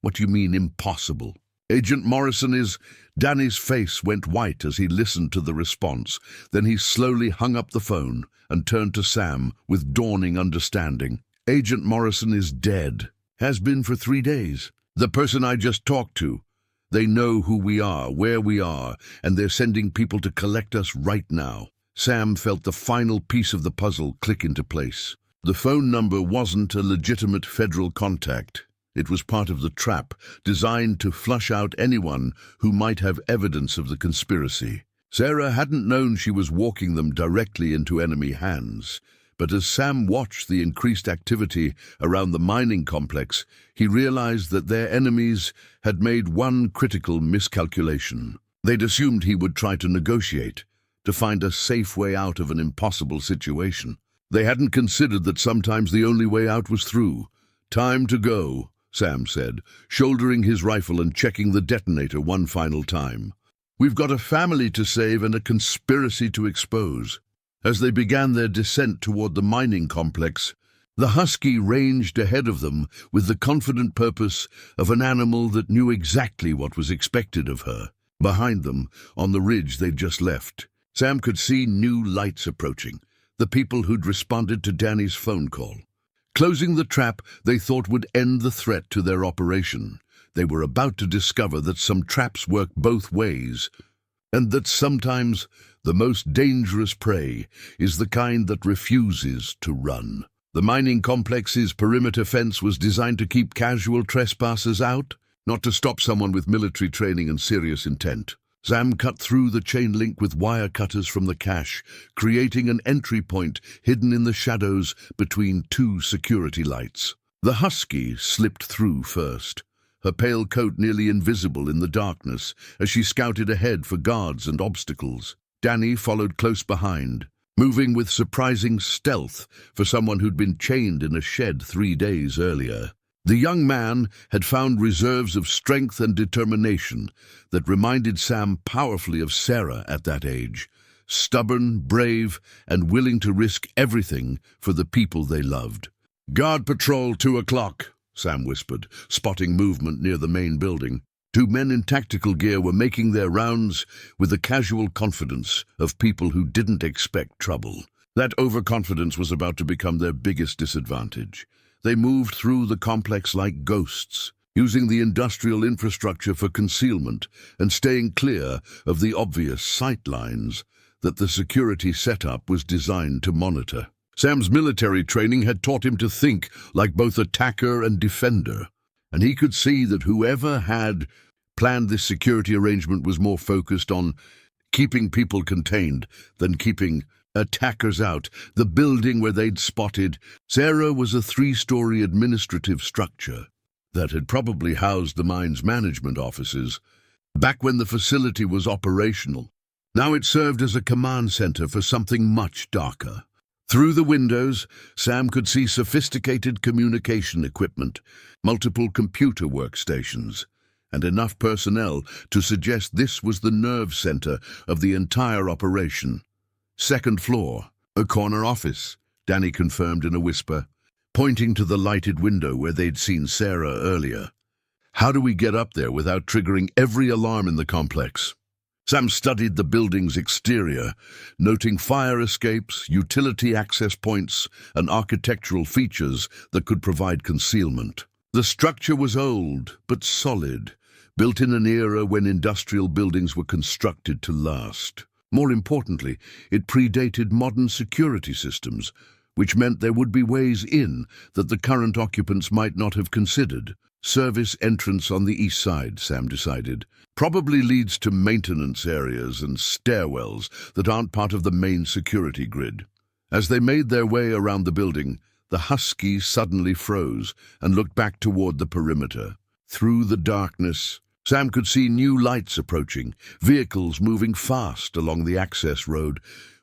"What do you mean, impossible?" "Agent Morrison is—" Danny's face went white as he listened to the response. Then he slowly hung up the phone and turned to Sam with dawning understanding. "Agent Morrison is dead. Has been for 3 days. The person I just talked to. They know who we are, where we are, and they're sending people to collect us right now." Sam felt the final piece of the puzzle click into place. The phone number wasn't a legitimate federal contact. It was part of the trap, designed to flush out anyone who might have evidence of the conspiracy. Sarah hadn't known she was walking them directly into enemy hands, but as Sam watched the increased activity around the mining complex, he realized that their enemies had made one critical miscalculation. They'd assumed he would try to negotiate, to find a safe way out of an impossible situation. They hadn't considered that sometimes the only way out was through. "Time to go," Sam said, shouldering his rifle and checking the detonator one final time. "We've got a family to save and a conspiracy to expose." As they began their descent toward the mining complex, the husky ranged ahead of them with the confident purpose of an animal that knew exactly what was expected of her. Behind them, on the ridge they'd just left, Sam could see new lights approaching, the people who'd responded to Danny's phone call. Closing the trap they thought would end the threat to their operation. They were about to discover that some traps work both ways, and that sometimes the most dangerous prey is the kind that refuses to run. The mining complex's perimeter fence was designed to keep casual trespassers out, not to stop someone with military training and serious intent. Sam cut through the chain link with wire cutters from the cache, creating an entry point hidden in the shadows between two security lights. The husky slipped through first, her pale coat nearly invisible in the darkness as she scouted ahead for guards and obstacles. Danny followed close behind, moving with surprising stealth for someone who'd been chained in a shed 3 days earlier. The young man had found reserves of strength and determination that reminded Sam powerfully of Sarah at that age, stubborn, brave, and willing to risk everything for the people they loved. "Guard patrol, 2 o'clock, Sam whispered, spotting movement near the main building. 2 men in tactical gear were making their rounds with the casual confidence of people who didn't expect trouble. That overconfidence was about to become their biggest disadvantage. They moved through the complex like ghosts, using the industrial infrastructure for concealment and staying clear of the obvious sight lines that the security setup was designed to monitor. Sam's military training had taught him to think like both attacker and defender, and he could see that whoever had planned this security arrangement was more focused on keeping people contained than keeping attackers out. The building where they'd spotted Sarah was a 3-story administrative structure that had probably housed the mine's management offices back when the facility was operational. Now it served as a command center for something much darker. Through the windows, Sam could see sophisticated communication equipment, multiple computer workstations, and enough personnel to suggest this was the nerve center of the entire operation. Second floor, a corner office, Danny confirmed in a whisper, pointing to the lighted window where they'd seen Sarah earlier. How do we get up there without triggering every alarm in the complex? Sam studied the building's exterior, noting fire escapes, utility access points, and architectural features that could provide concealment. The structure was old, but solid, built in an era when industrial buildings were constructed to last. More importantly, it predated modern security systems, which meant there would be ways in that the current occupants might not have considered. Service entrance on the east side, Sam decided, probably leads to maintenance areas and stairwells that aren't part of the main security grid. As they made their way around the building, the husky suddenly froze and looked back toward the perimeter. Through the darkness, Sam could see new lights approaching, vehicles moving fast along the access road,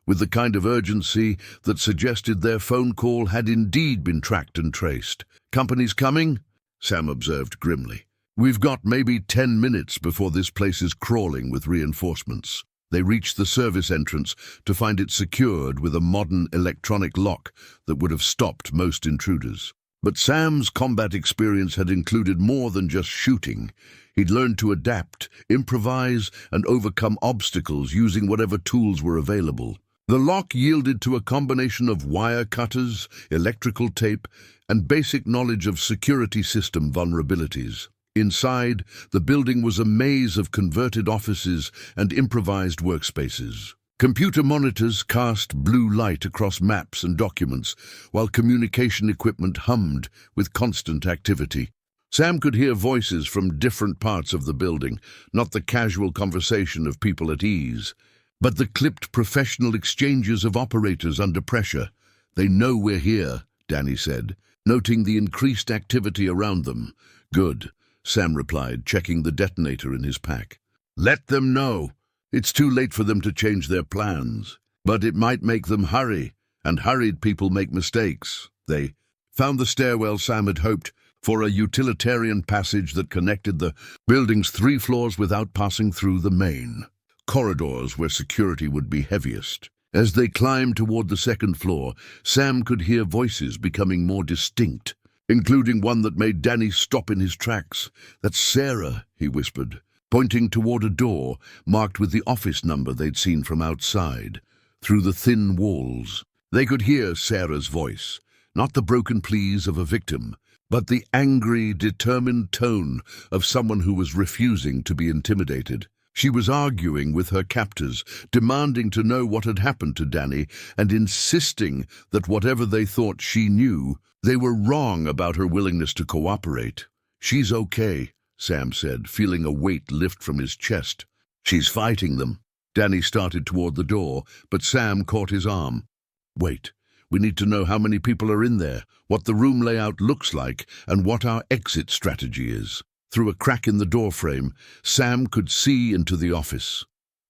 with the kind of urgency that suggested their phone call had indeed been tracked and traced. Company's coming? Sam observed grimly. We've got maybe 10 minutes before this place is crawling with reinforcements. They reached the service entrance to find it secured with a modern electronic lock that would have stopped most intruders. But Sam's combat experience had included more than just shooting. He'd learned to adapt, improvise, and overcome obstacles using whatever tools were available. The lock yielded to a combination of wire cutters, electrical tape, and basic knowledge of security system vulnerabilities. Inside, the building was a maze of converted offices and improvised workspaces. Computer monitors cast blue light across maps and documents, while communication equipment hummed with constant activity. Sam could hear voices from different parts of the building, not the casual conversation of people at ease, but the clipped professional exchanges of operators under pressure. They know we're here, Danny said, noting the increased activity around them. Good, Sam replied, checking the detonator in his pack. Let them know. It's too late for them to change their plans, but it might make them hurry, and hurried people make mistakes. They found the stairwell Sam had hoped for, a utilitarian passage that connected the building's 3 floors without passing through the main corridors where security would be heaviest. As they climbed toward the 2nd floor, Sam could hear voices becoming more distinct, including one that made Danny stop in his tracks. That's Sarah, he whispered, pointing toward a door marked with the office number they'd seen from outside. Through the thin walls, they could hear Sarah's voice, not the broken pleas of a victim, but the angry, determined tone of someone who was refusing to be intimidated. She was arguing with her captors, demanding to know what had happened to Danny and insisting that whatever they thought she knew, they were wrong about her willingness to cooperate. She's okay, Sam said, feeling a weight lift from his chest. She's fighting them. Danny started toward the door, but Sam caught his arm. Wait, we need to know how many people are in there, what the room layout looks like, and what our exit strategy is. Through a crack in the doorframe, Sam could see into the office.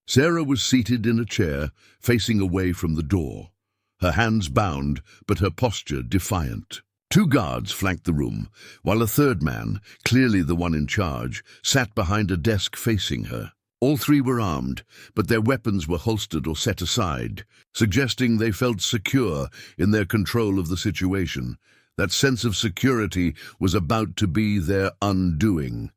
Sarah was seated in a chair, facing away from the door, her hands bound, but her posture defiant. 2 guards flanked the room, while a 3rd man, clearly the one in charge, sat behind a desk facing her. All 3 were armed, but their weapons were holstered or set aside, suggesting they felt secure in their control of the situation. That sense of security was about to be their undoing.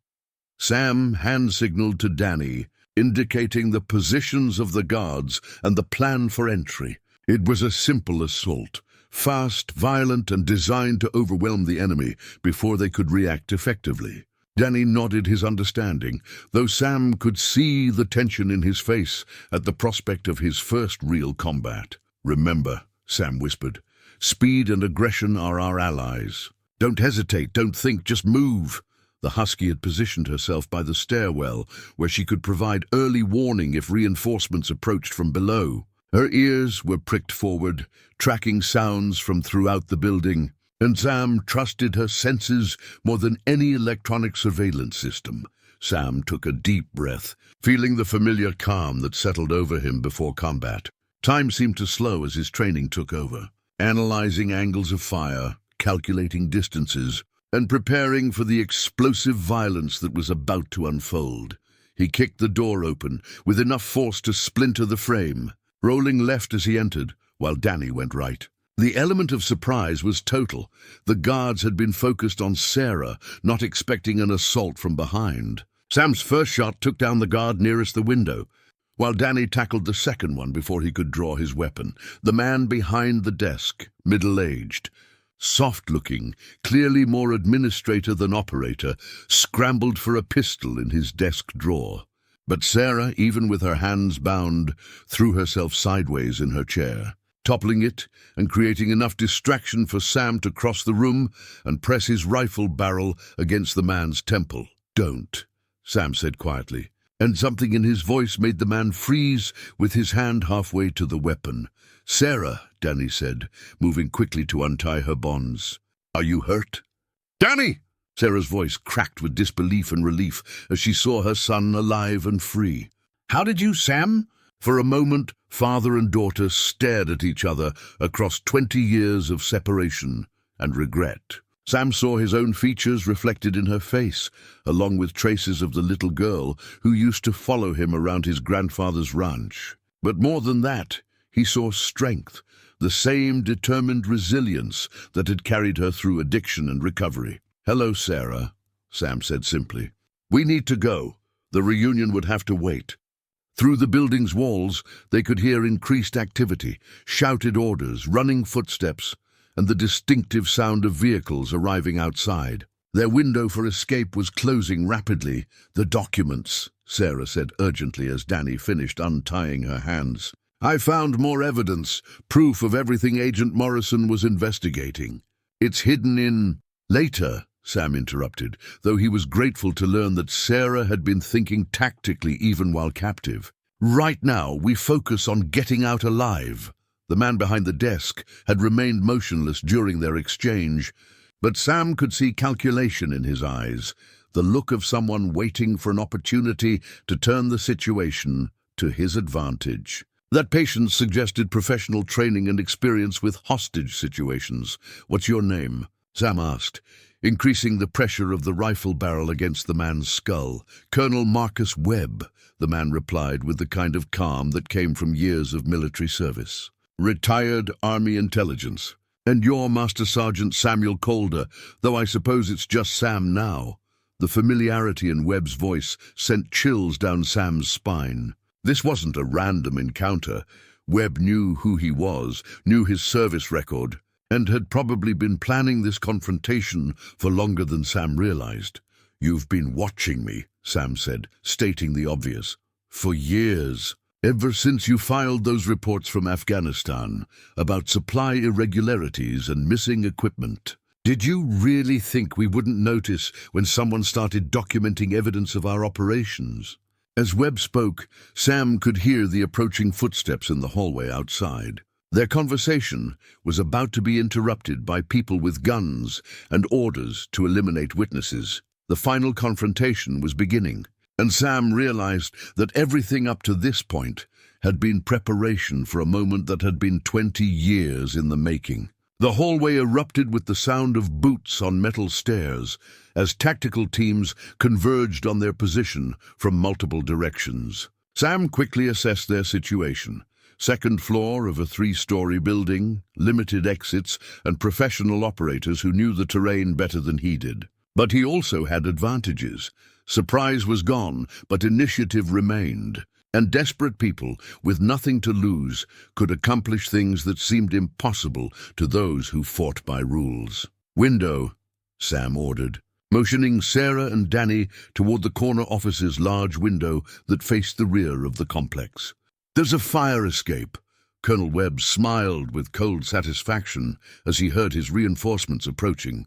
Sam hand-signaled to Danny, indicating the positions of the guards and the plan for entry. It was a simple assault, fast, violent, and designed to overwhelm the enemy before they could react effectively. Danny nodded his understanding, though Sam could see the tension in his face at the prospect of his first real combat. "Remember," Sam whispered, "speed and aggression are our allies. Don't hesitate, don't think, just move." The husky had positioned herself by the stairwell, where she could provide early warning if reinforcements approached from below. Her ears were pricked forward, tracking sounds from throughout the building, and Sam trusted her senses more than any electronic surveillance system. Sam took a deep breath, feeling the familiar calm that settled over him before combat. Time seemed to slow as his training took over, analyzing angles of fire, calculating distances, and preparing for the explosive violence that was about to unfold. He kicked the door open, with enough force to splinter the frame, rolling left as he entered, while Danny went right. The element of surprise was total. The guards had been focused on Sarah, not expecting an assault from behind. Sam's first shot took down the guard nearest the window, while Danny tackled the second one before he could draw his weapon. The man behind the desk, middle-aged, soft-looking, clearly more administrator than operator, scrambled for a pistol in his desk drawer. But Sarah, even with her hands bound, threw herself sideways in her chair, toppling it and creating enough distraction for Sam to cross the room and press his rifle barrel against the man's temple. "Don't," Sam said quietly, and something in his voice made the man freeze with his hand halfway to the weapon. "Sarah," Danny said, moving quickly to untie her bonds. "Are you hurt?" "Danny!" Sarah's voice cracked with disbelief and relief as she saw her son alive and free. "How did you, Sam?" For a moment, father and daughter stared at each other across 20 years of separation and regret. Sam saw his own features reflected in her face, along with traces of the little girl who used to follow him around his grandfather's ranch. But more than that, he saw strength, the same determined resilience that had carried her through addiction and recovery. "Hello, Sarah," Sam said simply. "We need to go. The reunion would have to wait." Through the building's walls, they could hear increased activity, shouted orders, running footsteps, and the distinctive sound of vehicles arriving outside. Their window for escape was closing rapidly. "The documents," Sarah said urgently as Danny finished untying her hands. "I found more evidence, proof of everything Agent Morrison was investigating. It's hidden in—" "Later," Sam interrupted, though he was grateful to learn that Sarah had been thinking tactically even while captive. "Right now, we focus on getting out alive." The man behind the desk had remained motionless during their exchange, but Sam could see calculation in his eyes, the look of someone waiting for an opportunity to turn the situation to his advantage. That patience suggested professional training and experience with hostage situations. "What's your name?" Sam asked, increasing the pressure of the rifle barrel against the man's skull. "Colonel Marcus Webb," the man replied with the kind of calm that came from years of military service. "Retired Army Intelligence. And you're Master Sergeant Samuel Calder, though I suppose it's just Sam now." The familiarity in Webb's voice sent chills down Sam's spine. This wasn't a random encounter. Webb knew who he was, knew his service record, and had probably been planning this confrontation for longer than Sam realized. "You've been watching me," Sam said, stating the obvious. "For years. Ever since you filed those reports from Afghanistan about supply irregularities and missing equipment. Did you really think we wouldn't notice when someone started documenting evidence of our operations?" As Webb spoke, Sam could hear the approaching footsteps in the hallway outside. Their conversation was about to be interrupted by people with guns and orders to eliminate witnesses. The final confrontation was beginning, and Sam realized that everything up to this point had been preparation for a moment that had been 20 years in the making. The hallway erupted with the sound of boots on metal stairs as tactical teams converged on their position from multiple directions. Sam quickly assessed their situation. Second floor of a 3-story building, limited exits, and professional operators who knew the terrain better than he did. But he also had advantages. Surprise was gone, but initiative remained. And desperate people, with nothing to lose, could accomplish things that seemed impossible to those who fought by rules. "Window," Sam ordered. motioning Sarah and Danny toward the corner office's large window that faced the rear of the complex. "There's a fire escape." Colonel Webb smiled with cold satisfaction as he heard his reinforcements approaching.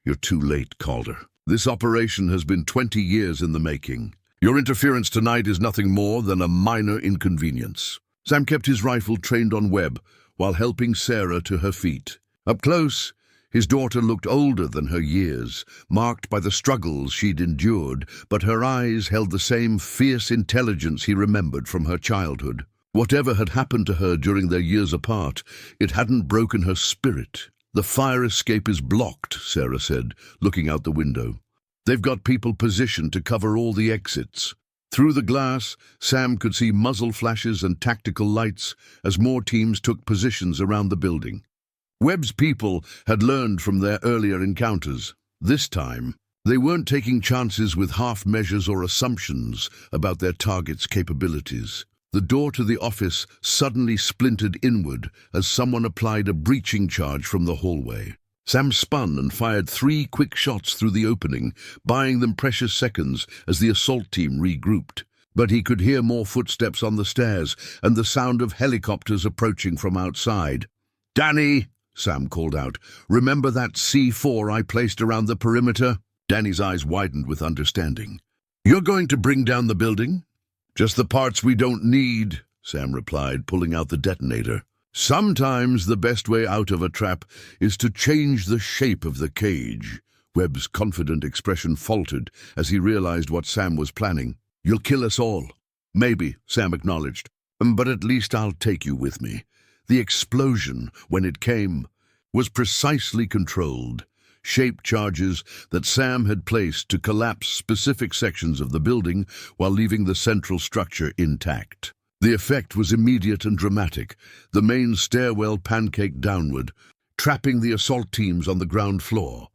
"You're too late, Calder. This operation has been 20 years in the making. Your interference tonight is nothing more than a minor inconvenience." Sam kept his rifle trained on Webb while helping Sarah to her feet. Up close, his daughter looked older than her years, marked by the struggles she'd endured, but her eyes held the same fierce intelligence he remembered from her childhood. Whatever had happened to her during their years apart, it hadn't broken her spirit. "The fire escape is blocked," Sarah said, looking out the window. "They've got people positioned to cover all the exits." Through the glass, Sam could see muzzle flashes and tactical lights as more teams took positions around the building. Webb's people had learned from their earlier encounters. This time, they weren't taking chances with half measures or assumptions about their target's capabilities. The door to the office suddenly splintered inward as someone applied a breaching charge from the hallway. Sam spun and fired 3 quick shots through the opening, buying them precious seconds as the assault team regrouped. But he could hear more footsteps on the stairs and the sound of helicopters approaching from outside. "Danny," Sam called out, "remember that C4 I placed around the perimeter?" Danny's eyes widened with understanding. "You're going to bring down the building?" "Just the parts we don't need," Sam replied, pulling out the detonator. "Sometimes the best way out of a trap is to change the shape of the cage." Webb's confident expression faltered as he realized what Sam was planning. "You'll kill us all." "Maybe," Sam acknowledged, "but at least I'll take you with me." The explosion, when it came, was precisely controlled. Shape charges that Sam had placed to collapse specific sections of the building while leaving the central structure intact. The effect was immediate and dramatic. The main stairwell pancaked downward, trapping the assault teams on the ground floor,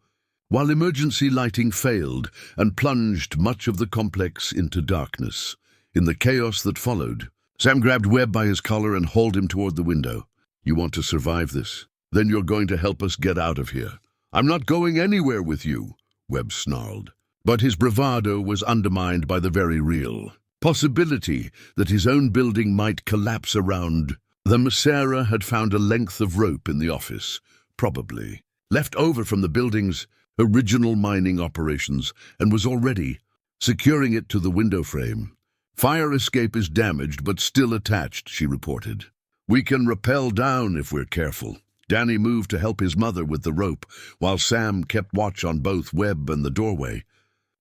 while emergency lighting failed and plunged much of the complex into darkness. In the chaos that followed, Sam grabbed Webb by his collar and hauled him toward the window. "You want to survive this? Then you're going to help us get out of here." "I'm not going anywhere with you," Webb snarled. But his bravado was undermined by the very real possibility that his own building might collapse around them. Sarah had found a length of rope in the office, probably left over from the building's original mining operations, and was already securing it to the window frame. "Fire escape is damaged but still attached," she reported. "We can rappel down if we're careful." Danny moved to help his mother with the rope, while Sam kept watch on both Webb and the doorway.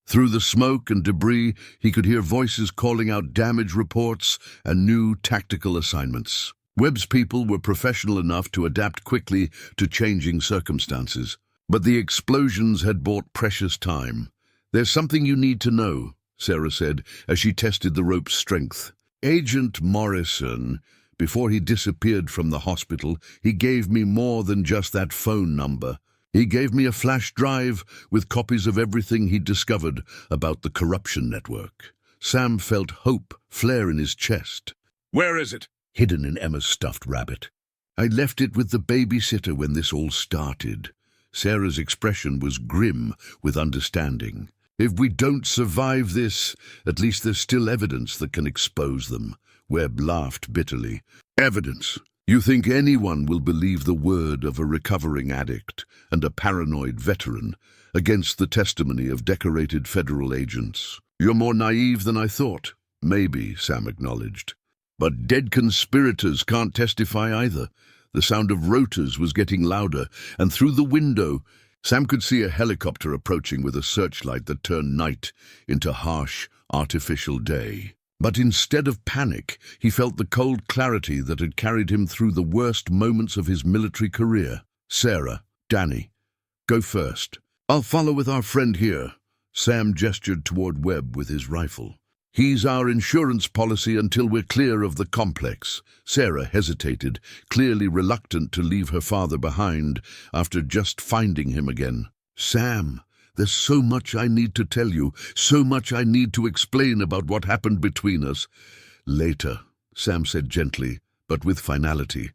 Through the smoke and debris, he could hear voices calling out damage reports and new tactical assignments. Webb's people were professional enough to adapt quickly to changing circumstances, but the explosions had bought precious time. "There's something you need to know," Sarah said as she tested the rope's strength. "Agent Morrison, before he disappeared from the hospital, he gave me more than just that phone number. He gave me a flash drive with copies of everything he'd discovered about the corruption network." Sam felt hope flare in his chest. "Where is it?" "Hidden in Emma's stuffed rabbit. I left it with the babysitter when this all started." Sarah's expression was grim with understanding. "If we don't survive this, at least there's still evidence that can expose them." Webb laughed bitterly. "Evidence? You think anyone will believe the word of a recovering addict and a paranoid veteran against the testimony of decorated federal agents? You're more naive than I thought." "Maybe," Sam acknowledged. "But dead conspirators can't testify either." The sound of rotors was getting louder, and through the window, Sam could see a helicopter approaching with a searchlight that turned night into harsh, artificial day. But instead of panic, he felt the cold clarity that had carried him through the worst moments of his military career. "Sarah, Danny, go first. I'll follow with our friend here." Sam gestured toward Webb with his rifle. "He's our insurance policy until we're clear of the complex." Sarah hesitated, clearly reluctant to leave her father behind after just finding him again. "Sam, there's so much I need to tell you, so much I need to explain about what happened between us." "Later," Sam said gently, but with finality.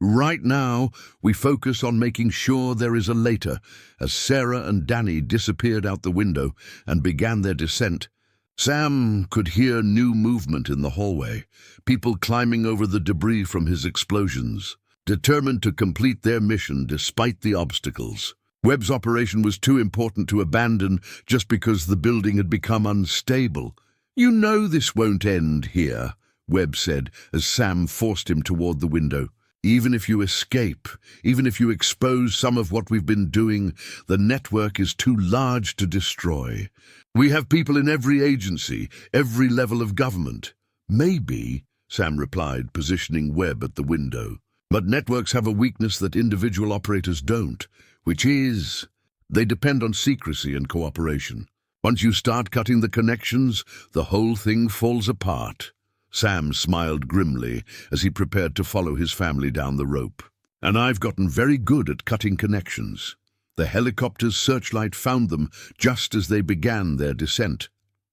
Right now, we focus on making sure there is a later. As Sarah and Danny disappeared out the window and began their descent, Sam could hear new movement in the hallway, people climbing over the debris from his explosions, determined to complete their mission despite the obstacles. Webb's operation was too important to abandon just because the building had become unstable. "You know this won't end here," Webb said as Sam forced him toward the window. "Even if you escape, even if you expose some of what we've been doing, the network is too large to destroy. We have people in every agency, every level of government." "Maybe," Sam replied, positioning Webb at the window. "But networks have a weakness that individual operators don't, which is they depend on secrecy and cooperation. Once you start cutting the connections, the whole thing falls apart." Sam smiled grimly as he prepared to follow his family down the rope. "And I've gotten very good at cutting connections." The helicopter's searchlight found them just as they began their descent,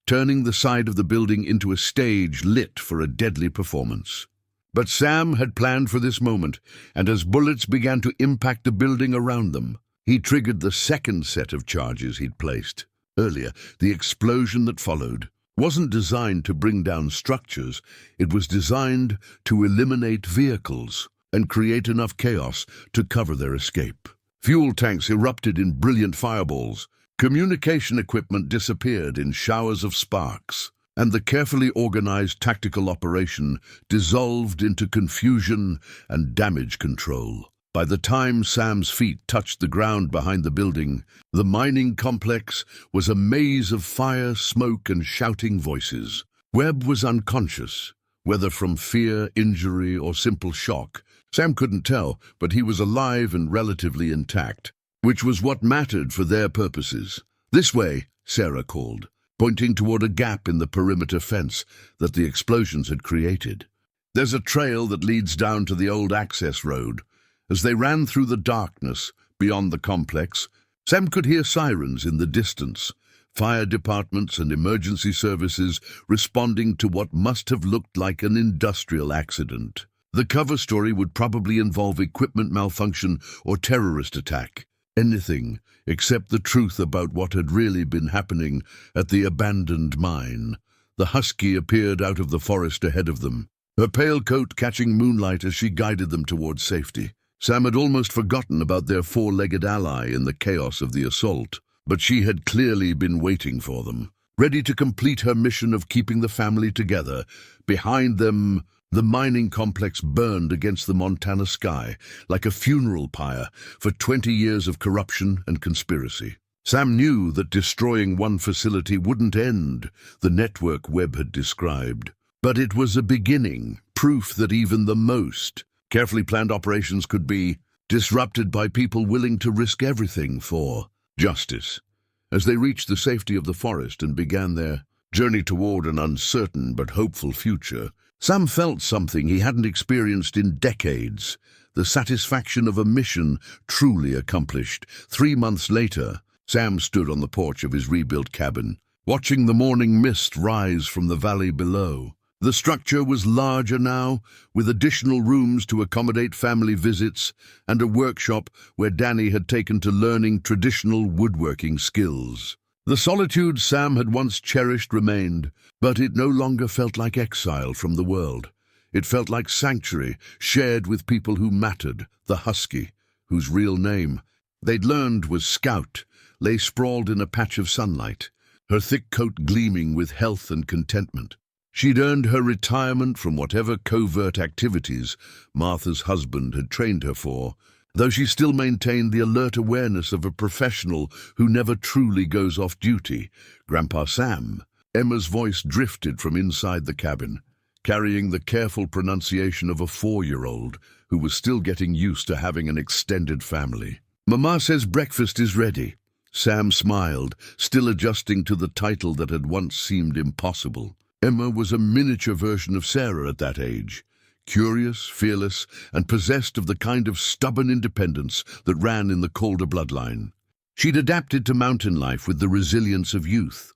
turning the side of the building into a stage lit for a deadly performance. But Sam had planned for this moment, and as bullets began to impact the building around them, he triggered the second set of charges he'd placed. Earlier, the explosion that followed wasn't designed to bring down structures, it was designed to eliminate vehicles and create enough chaos to cover their escape. Fuel tanks erupted in brilliant fireballs, communication equipment disappeared in showers of sparks, and the carefully organized tactical operation dissolved into confusion and damage control. By the time Sam's feet touched the ground behind the building, the mining complex was a maze of fire, smoke, and shouting voices. Webb was unconscious, whether from fear, injury, or simple shock. Sam couldn't tell, but he was alive and relatively intact, which was what mattered for their purposes. "This way," Sarah called, pointing toward a gap in the perimeter fence that the explosions had created. "There's a trail that leads down to the old access road." As they ran through the darkness beyond the complex, Sam could hear sirens in the distance, fire departments and emergency services responding to what must have looked like an industrial accident. The cover story would probably involve equipment malfunction or terrorist attack. Anything except the truth about what had really been happening at the abandoned mine. The husky appeared out of the forest ahead of them, her pale coat catching moonlight as she guided them towards safety. Sam had almost forgotten about their four-legged ally in the chaos of the assault, but she had clearly been waiting for them, ready to complete her mission of keeping the family together. Behind them, the mining complex burned against the Montana sky like a funeral pyre for 20 years of corruption and conspiracy. Sam knew that destroying one facility wouldn't end the network Webb had described, but it was a beginning, proof that even the most carefully planned operations could be disrupted by people willing to risk everything for justice. As they reached the safety of the forest and began their journey toward an uncertain but hopeful future, Sam felt something he hadn't experienced in decades, the satisfaction of a mission truly accomplished. 3 months later, Sam stood on the porch of his rebuilt cabin, watching the morning mist rise from the valley below. The structure was larger now, with additional rooms to accommodate family visits and a workshop where Danny had taken to learning traditional woodworking skills. The solitude Sam had once cherished remained, but it no longer felt like exile from the world. It felt like sanctuary shared with people who mattered. The husky, whose real name they'd learned was Scout, lay sprawled in a patch of sunlight, her thick coat gleaming with health and contentment. She'd earned her retirement from whatever covert activities Martha's husband had trained her for, though she still maintained the alert awareness of a professional who never truly goes off duty. "Grandpa Sam." Emma's voice drifted from inside the cabin, carrying the careful pronunciation of a 4-year-old who was still getting used to having an extended family. "Mama says breakfast is ready." Sam smiled, still adjusting to the title that had once seemed impossible. Emma was a miniature version of Sarah at that age, curious, fearless, and possessed of the kind of stubborn independence that ran in the Calder bloodline. She'd adapted to mountain life with the resilience of youth,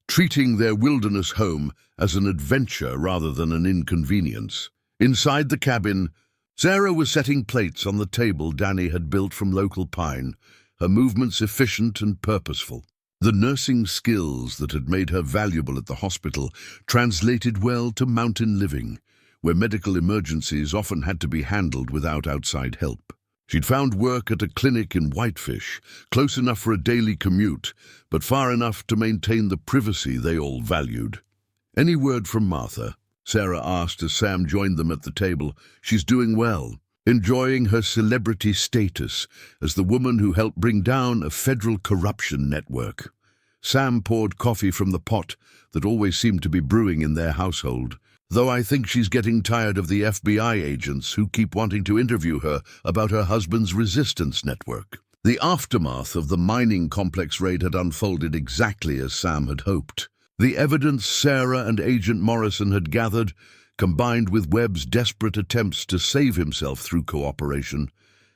treating their wilderness home as an adventure rather than an inconvenience. Inside the cabin, Sarah was setting plates on the table Danny had built from local pine, her movements efficient and purposeful. The nursing skills that had made her valuable at the hospital translated well to mountain living, where medical emergencies often had to be handled without outside help. She'd found work at a clinic in Whitefish, close enough for a daily commute, but far enough to maintain the privacy they all valued. "Any word from Martha?" Sarah asked as Sam joined them at the table. "She's doing well, enjoying her celebrity status as the woman who helped bring down a federal corruption network." Sam poured coffee from the pot that always seemed to be brewing in their household. "Though I think she's getting tired of the FBI agents who keep wanting to interview her about her husband's resistance network." The aftermath of the mining complex raid had unfolded exactly as Sam had hoped. The evidence Sarah and Agent Morrison had gathered, combined with Webb's desperate attempts to save himself through cooperation,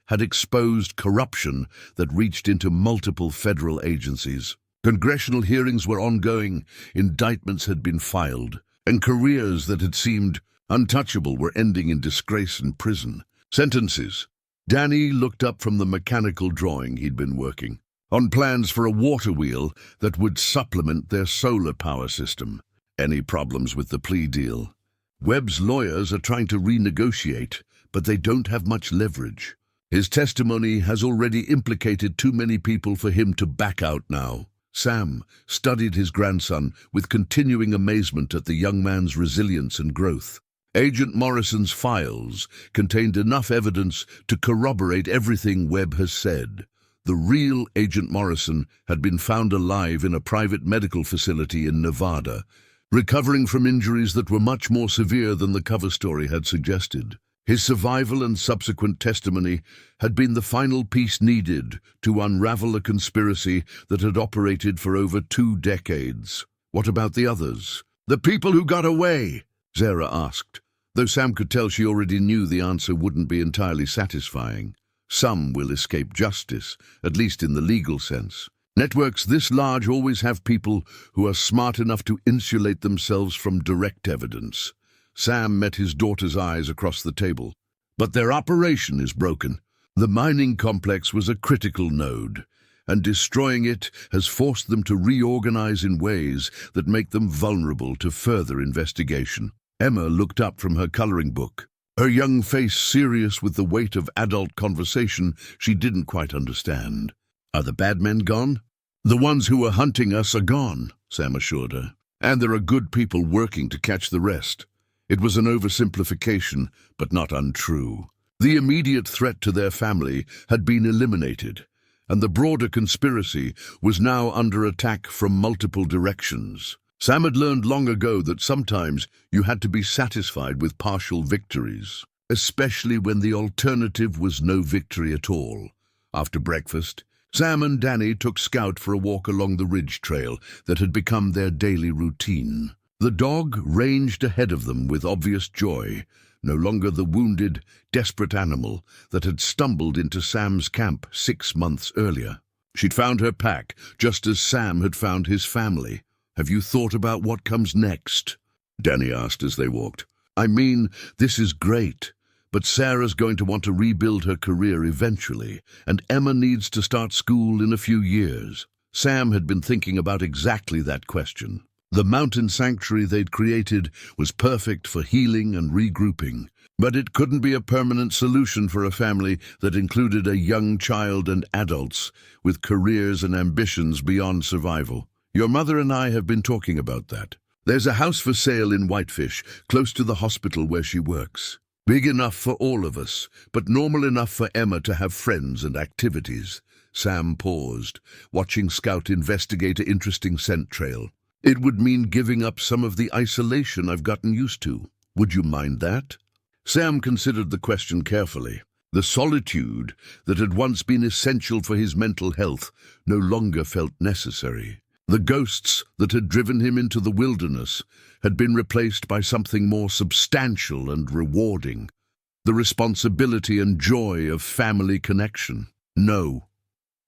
had exposed corruption that reached into multiple federal agencies. Congressional hearings were ongoing, indictments had been filed, and careers that had seemed untouchable were ending in disgrace and prison. Sentences. Danny looked up from the mechanical drawing he'd been working on plans for a water wheel that would supplement their solar power system. "Any problems with the plea deal?" "Webb's lawyers are trying to renegotiate, but they don't have much leverage. His testimony has already implicated too many people for him to back out now." Sam studied his grandson with continuing amazement at the young man's resilience and growth. Agent Morrison's files contained enough evidence to corroborate everything Webb has said. The real Agent Morrison had been found alive in a private medical facility in Nevada, recovering from injuries that were much more severe than the cover story had suggested. His survival and subsequent testimony had been the final piece needed to unravel a conspiracy that had operated for over 2 decades. "What about the others?" "The people who got away?" Sarah asked, though Sam could tell she already knew the answer wouldn't be entirely satisfying. "Some will escape justice, at least in the legal sense. Networks this large always have people who are smart enough to insulate themselves from direct evidence." Sam met his daughter's eyes across the table. "But their operation is broken. The mining complex was a critical node, and destroying it has forced them to reorganize in ways that make them vulnerable to further investigation." Emma looked up from her coloring book, her young face serious with the weight of adult conversation she didn't quite understand. "Are the bad men gone?" "The ones who were hunting us are gone," Sam assured her, "and there are good people working to catch the rest." It was an oversimplification, but not untrue. The immediate threat to their family had been eliminated, and the broader conspiracy was now under attack from multiple directions. Sam had learned long ago that sometimes you had to be satisfied with partial victories, especially when the alternative was no victory at all. After breakfast, Sam and Danny took Scout for a walk along the ridge trail that had become their daily routine. The dog ranged ahead of them with obvious joy, no longer the wounded, desperate animal that had stumbled into Sam's camp 6 months earlier. She'd found her pack, just as Sam had found his family. "Have you thought about what comes next?" Danny asked as they walked. "I mean, this is great, but Sarah's going to want to rebuild her career eventually, and Emma needs to start school in a few years." Sam had been thinking about exactly that question. The mountain sanctuary they'd created was perfect for healing and regrouping, but it couldn't be a permanent solution for a family that included a young child and adults with careers and ambitions beyond survival. "Your mother and I have been talking about that. There's a house for sale in Whitefish, close to the hospital where she works. Big enough for all of us, but normal enough for Emma to have friends and activities." Sam paused, watching Scout investigate an interesting scent trail. "It would mean giving up some of the isolation I've gotten used to. Would you mind that?" Sam considered the question carefully. The solitude that had once been essential for his mental health no longer felt necessary. The ghosts that had driven him into the wilderness had been replaced by something more substantial and rewarding. The responsibility and joy of family connection. "No,"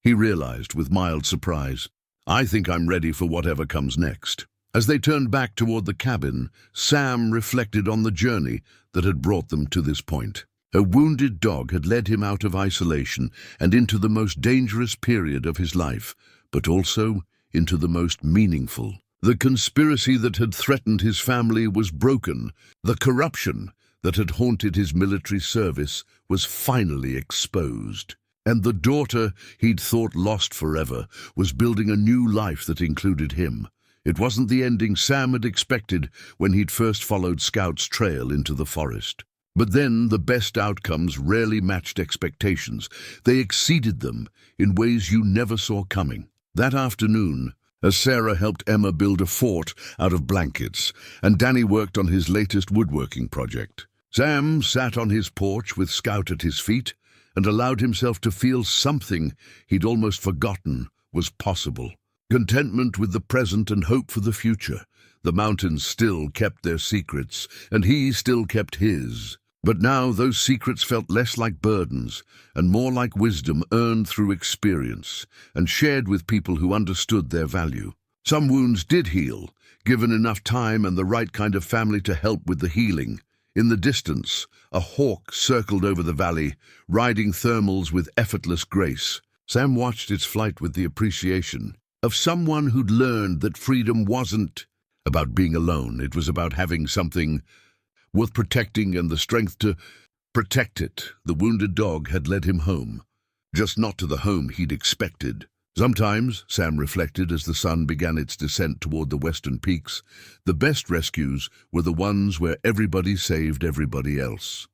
he realized with mild surprise. "I think I'm ready for whatever comes next." As they turned back toward the cabin, Sam reflected on the journey that had brought them to this point. A wounded dog had led him out of isolation and into the most dangerous period of his life, but also into the most meaningful. The conspiracy that had threatened his family was broken. The corruption that had haunted his military service was finally exposed. And the daughter he'd thought lost forever was building a new life that included him. It wasn't the ending Sam had expected when he'd first followed Scout's trail into the forest. But then the best outcomes rarely matched expectations. They exceeded them in ways you never saw coming. That afternoon, as Sarah helped Emma build a fort out of blankets, and Danny worked on his latest woodworking project, Sam sat on his porch with Scout at his feet and allowed himself to feel something he'd almost forgotten was possible. Contentment with the present and hope for the future. The mountains still kept their secrets, and he still kept his. But now those secrets felt less like burdens and more like wisdom earned through experience and shared with people who understood their value. Some wounds did heal, given enough time and the right kind of family to help with the healing. In the distance, a hawk circled over the valley, riding thermals with effortless grace. Sam watched its flight with the appreciation of someone who'd learned that freedom wasn't about being alone. It was about having something worth protecting and the strength to protect it. The wounded dog had led him home, just not to the home he'd expected. Sometimes, Sam reflected as the sun began its descent toward the western peaks, the best rescues were the ones where everybody saved everybody else.